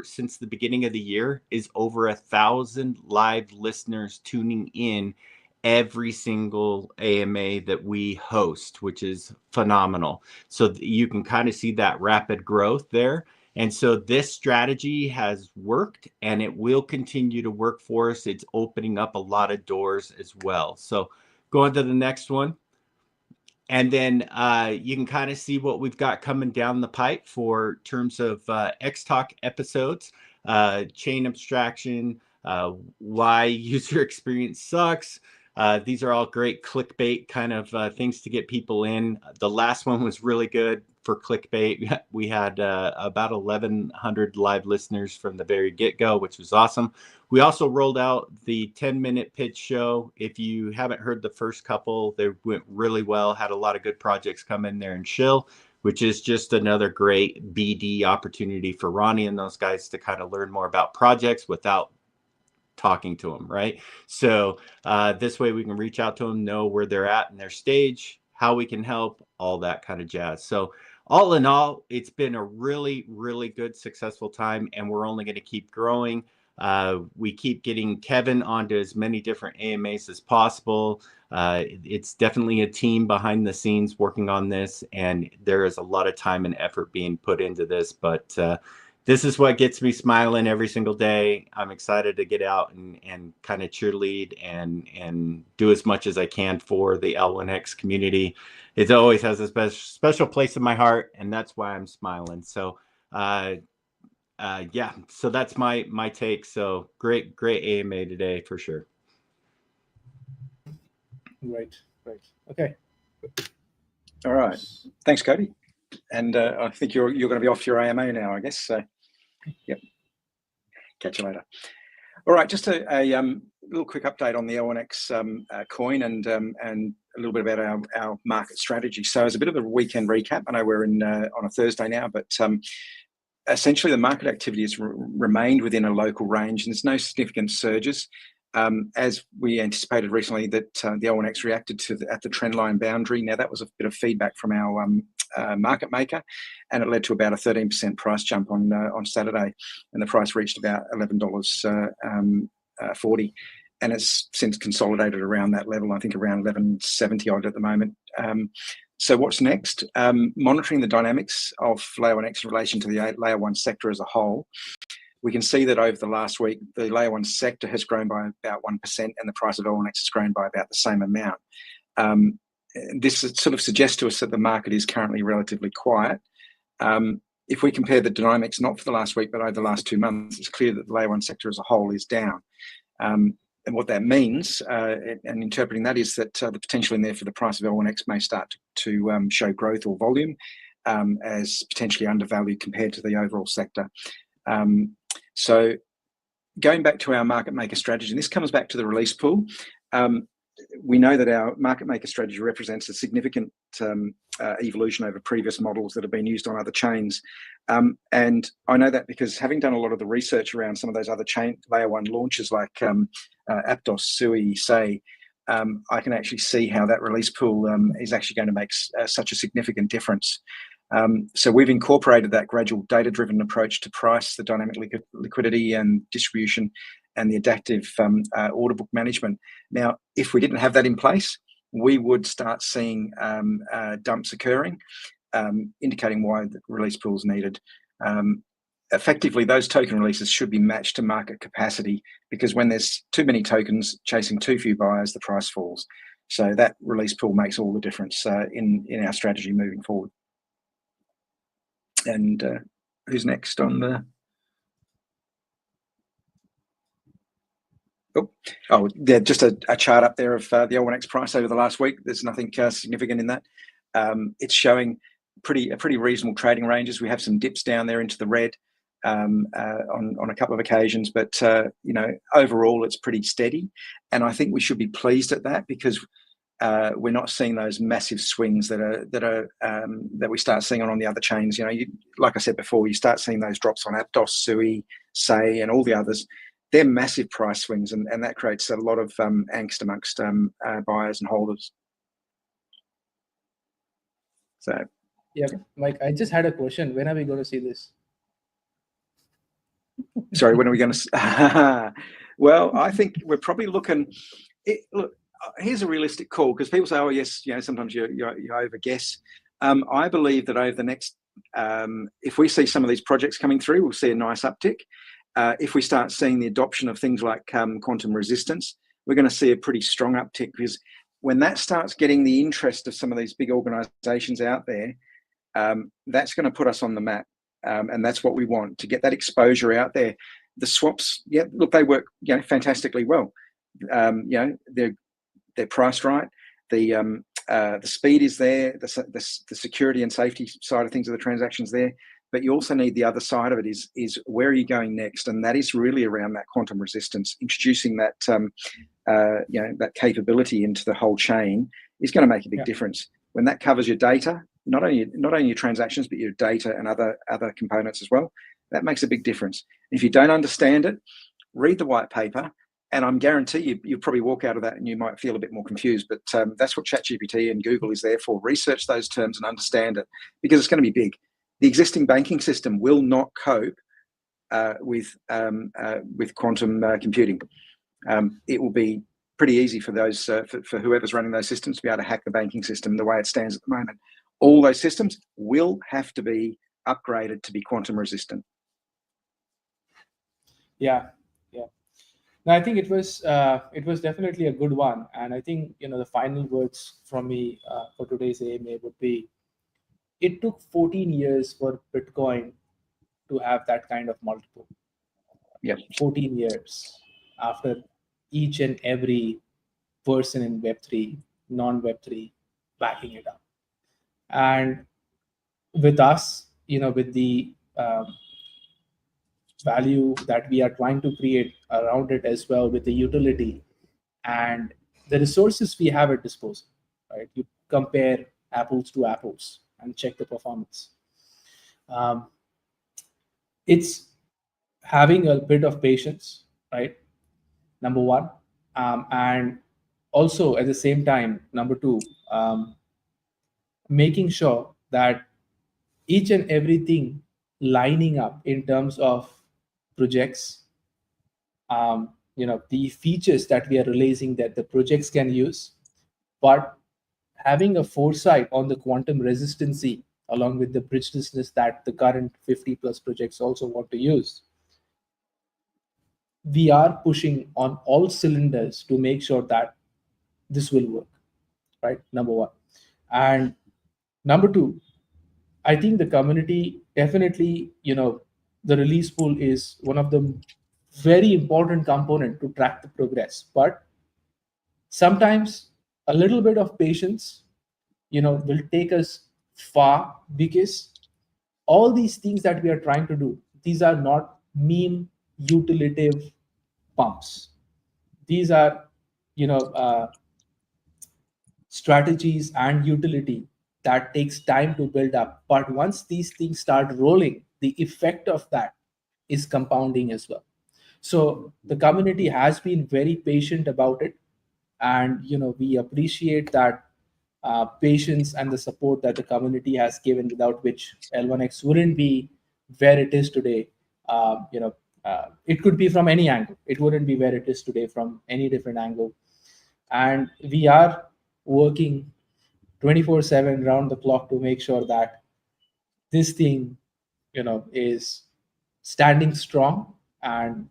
since the beginning of the year, is over 1,000 live listeners tuning in every single AMA that we host, which is phenomenal. So you can kind of see that rapid growth there. And so this strategy has worked, and it will continue to work for us. It's opening up a lot of doors as well. So go on to the next one. And then you can kind of see what we've got coming down the pipe for terms of X-Talk episodes, chain abstraction, why user experience sucks. These are all great clickbait kind of things to get people in. The last one was really good for clickbait. We had about 1,100 live listeners from the very get-go, which was awesome. We also rolled out the 10-minute pitch show. If you haven't heard the first couple, they went really well, had a lot of good projects come in there and chill, which is just another great BD opportunity for Ronnie and those guys to kind of learn more about projects without talking to them, right? So this way we can reach out to them, know where they're at in their stage, how we can help, all that kind of jazz. So all in all, it's been a really, really good, successful time, and we're only going to keep growing. We keep getting Kevin onto as many different AMAs as possible. It's definitely a team behind the scenes working on this, and there is a lot of time and effort being put into this, but this is what gets me smiling every single day. I'm excited to get out and kind of cheerlead and do as much as I can for the L1X community. It always has a special place in my heart, and that's why I'm smiling. So, so that's my take. So great AMA today for sure. Right. Okay. All right. Thanks, Cody. And I think you're going to be off to your AMA now, I guess. So, yep. Catch you later. All right. Just a little quick update on the L1X coin and a little bit about our market strategy. So, as a bit of a weekend recap, I know we're on a Thursday now, but essentially the market activity has remained within a local range, and there's no significant surges. As we anticipated recently, that the L1X reacted to at the trend line boundary. Now that was a bit of feedback from our market maker, and it led to about a 13% price jump on Saturday, and the price reached about $11.40, and it's since consolidated around that level. I think around 11.70 odd at the moment. So what's next? Monitoring the dynamics of Layer 1X in relation to the Layer 1 sector as a whole. We can see that over the last week, the Layer 1 sector has grown by about 1%, and the price of L1X has grown by about the same amount. This sort of suggests to us that the market is currently relatively quiet. If we compare the dynamics, not for the last week, but over the last 2 months, it's clear that the Layer 1 sector as a whole is down. And what that means, and interpreting that, is that the potential in there for the price of L1X may start to show growth or volume as potentially undervalued compared to the overall sector. So going back to our market maker strategy, and this comes back to the release pool, we know that our market maker strategy represents a significant evolution over previous models that have been used on other chains. And I know that because having done a lot of the research around some of those other chain Layer 1 launches like Aptos, Sui, Say, I can actually see how that release pool is actually going to make such a significant difference. So we've incorporated that gradual data-driven approach to price, the dynamic liquidity and distribution, and the adaptive order book management. Now, if we didn't have that in place, we would start seeing dumps occurring, indicating why the release pool is needed. Effectively, those token releases should be matched to market capacity, because when there's too many tokens chasing too few buyers, the price falls. So that release pool makes all the difference in our strategy moving forward. And who's next on the... Oh, yeah, just a chart up there of the L1X price over the last week. There's nothing significant in that. It's showing pretty reasonable trading ranges. We have some dips down there into the red on a couple of occasions, but you know, overall it's pretty steady. And I think we should be pleased at that, because we're not seeing those massive swings that we start seeing on the other chains. You know, like I said before, you start seeing those drops on Aptos, Sui, Say, and all the others. They're massive price swings, and that creates a lot of angst amongst buyers and holders. So, yeah, Mike, I just had a question. When are we going to see this? Sorry, when are we going to? Well, I think we're probably looking. Look, here's a realistic call, because people say, "Oh, yes, you know, sometimes you overguess." I believe that over the next, if we see some of these projects coming through, we'll see a nice uptick. If we start seeing the adoption of things like quantum resistance, we're going to see a pretty strong uptick, because when that starts getting the interest of some of these big organizations out there, that's going to put us on the map. And that's what we want, to get that exposure out there. The swaps, yeah, look, they work, you know, fantastically well. You know, they're priced right. The speed is there. The security and safety side of things of the transactions there. But you also need the other side of it, is where are you going next? And that is really around that quantum resistance. Introducing that you know, that capability into the whole chain is going to make a big difference. When that covers your data, not only your transactions, but your data and other components as well, that makes a big difference. If you don't understand it, read the white paper, and I'm guarantee you'll probably walk out of that and you might feel a bit more confused. But that's what ChatGPT and Google is there for. Research those terms and understand it, because it's going to be big. The existing banking system will not cope with quantum computing. It will be pretty easy for those for whoever's running those systems to be able to hack the banking system the way it stands at the moment. All those systems will have to be upgraded to be quantum resistant. Yeah. No, I think it was definitely a good one, and I think, you know, the final words from me for today's AMA would be: it took 14 years for Bitcoin to have that kind of multiple. Yep. 14 years after each and every person in Web3, non-Web3, backing it up. And with us, you know, with the value that we are trying to create around it as well, with the utility and the resources we have at disposal, right? You compare apples to apples and check the performance. it's having a bit of patience, right? Number one. And also at the same time, number two, making sure that each and everything lining up in terms of projects, the features that we are releasing that the projects can use, but having a foresight on the quantum resistancy along with the bridgelessness that the current 50 plus projects also want to use. We are pushing on all cylinders to make sure that this will work, right? Number one. And number two, I think the community definitely, the release pool is one of the very important component to track the progress. But sometimes a little bit of patience, will take us far, because all these things that we are trying to do, these are not meme utilitive pumps. These are, strategies and utility that takes time to build up. But once these things start rolling, the effect of that is compounding as well. So the community has been very patient about it, and we appreciate that patience and the support that the community has given, without which L1X wouldn't be where it is today. It could be from any angle. It wouldn't be where it is today from any different angle. And we are working 24/7 round the clock to make sure that this thing, is standing strong. And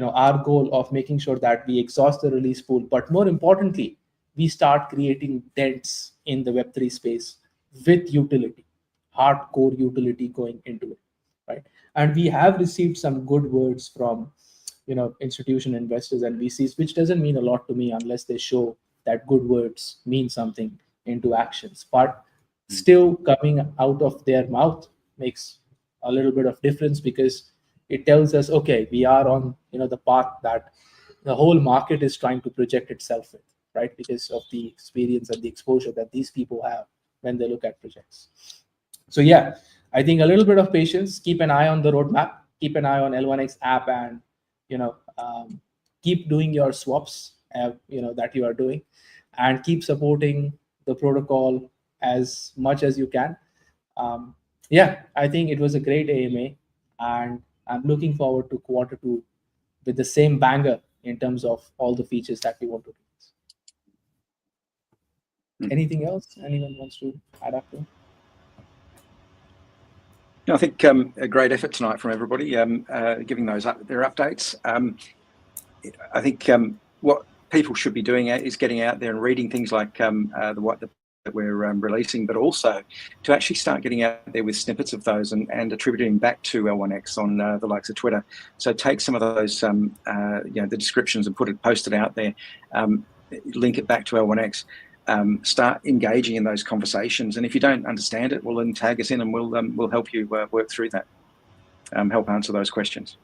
our goal of making sure that we exhaust the release pool, but more importantly, we start creating dents in the Web3 space with utility, hardcore utility going into it, right? And we have received some good words from institution investors and VCs, which doesn't mean a lot to me unless they show that good words mean something into actions. But still, coming out of their mouth makes a little bit of difference, because it tells us, okay, we are on the path that the whole market is trying to project itself with, right? Because of the experience and the exposure that these people have when they look at projects. So yeah, I think a little bit of patience, keep an eye on the roadmap, keep an eye on L1X app, and keep doing your swaps that you are doing, and keep supporting the protocol as much as you can. Yeah, I think it was a great AMA, and I'm looking forward to Q2 with the same banger in terms of all the features that we want to do. Anything else anyone wants to add up to? I think a great effort tonight from everybody, giving those their updates. I think what people should be doing is getting out there and reading things like the white that we're releasing, but also to actually start getting out there with snippets of those and attributing back to L1X on the likes of Twitter. So take some of those, the descriptions and post it out there, link it back to L1X. Start engaging in those conversations, and if you don't understand it, well, then tag us in, and we'll help you work through that, help answer those questions.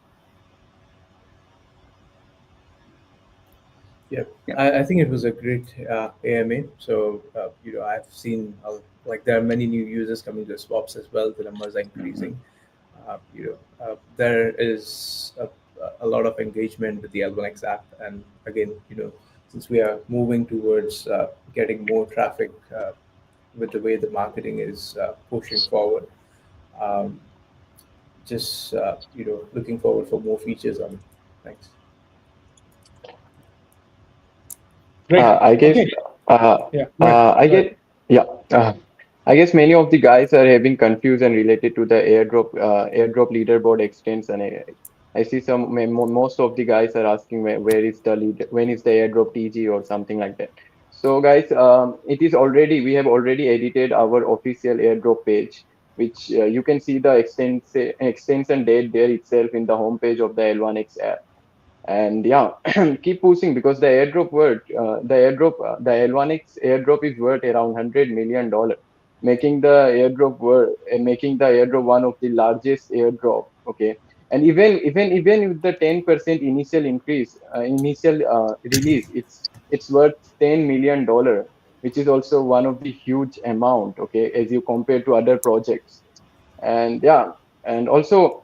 Yeah, I think it was a great AMA. So I've seen there are many new users coming to swaps as well. The numbers are increasing. There is a lot of engagement with the L1X app, and again, since we are moving towards getting more traffic with the way the marketing is pushing forward, just looking forward for more features on it. Thanks. Great. I guess. Okay. I guess many of the guys are having confusion related to the airdrop leaderboard extension. I see most of the guys are asking when is the airdrop TG or something like that. So guys, we have already edited our official airdrop page, which you can see the extension date there itself in the homepage of the L1X app. And yeah, keep pushing, because the airdrop the L1X airdrop is worth around $100 million, making the airdrop one of the largest airdrop. Okay, and even with the 10% initial release, it's worth $10 million, which is also one of the huge amount. Okay, as you compare to other projects, and yeah, and also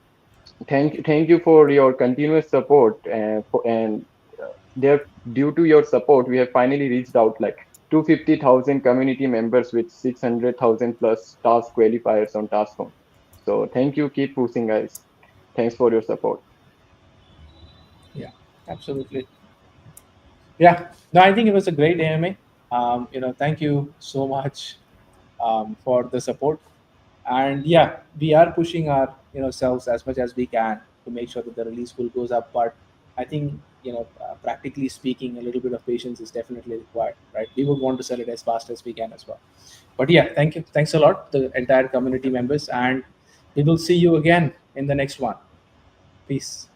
thank you for your continuous support, and due to your support, we have finally reached out like 250,000 community members with 600,000 plus task qualifiers on Taskphone. So thank you. Keep pushing, guys. Thanks for your support. Yeah, absolutely. Yeah, no, I think it was a great AMA. Thank you so much for the support. And yeah, we are pushing our selves as much as we can to make sure that the release pool goes up. But I think practically speaking, a little bit of patience is definitely required, right? We would want to sell it as fast as we can as well. But yeah, thank you, thanks a lot, the entire community members, and we will see you again in the next one. Peace.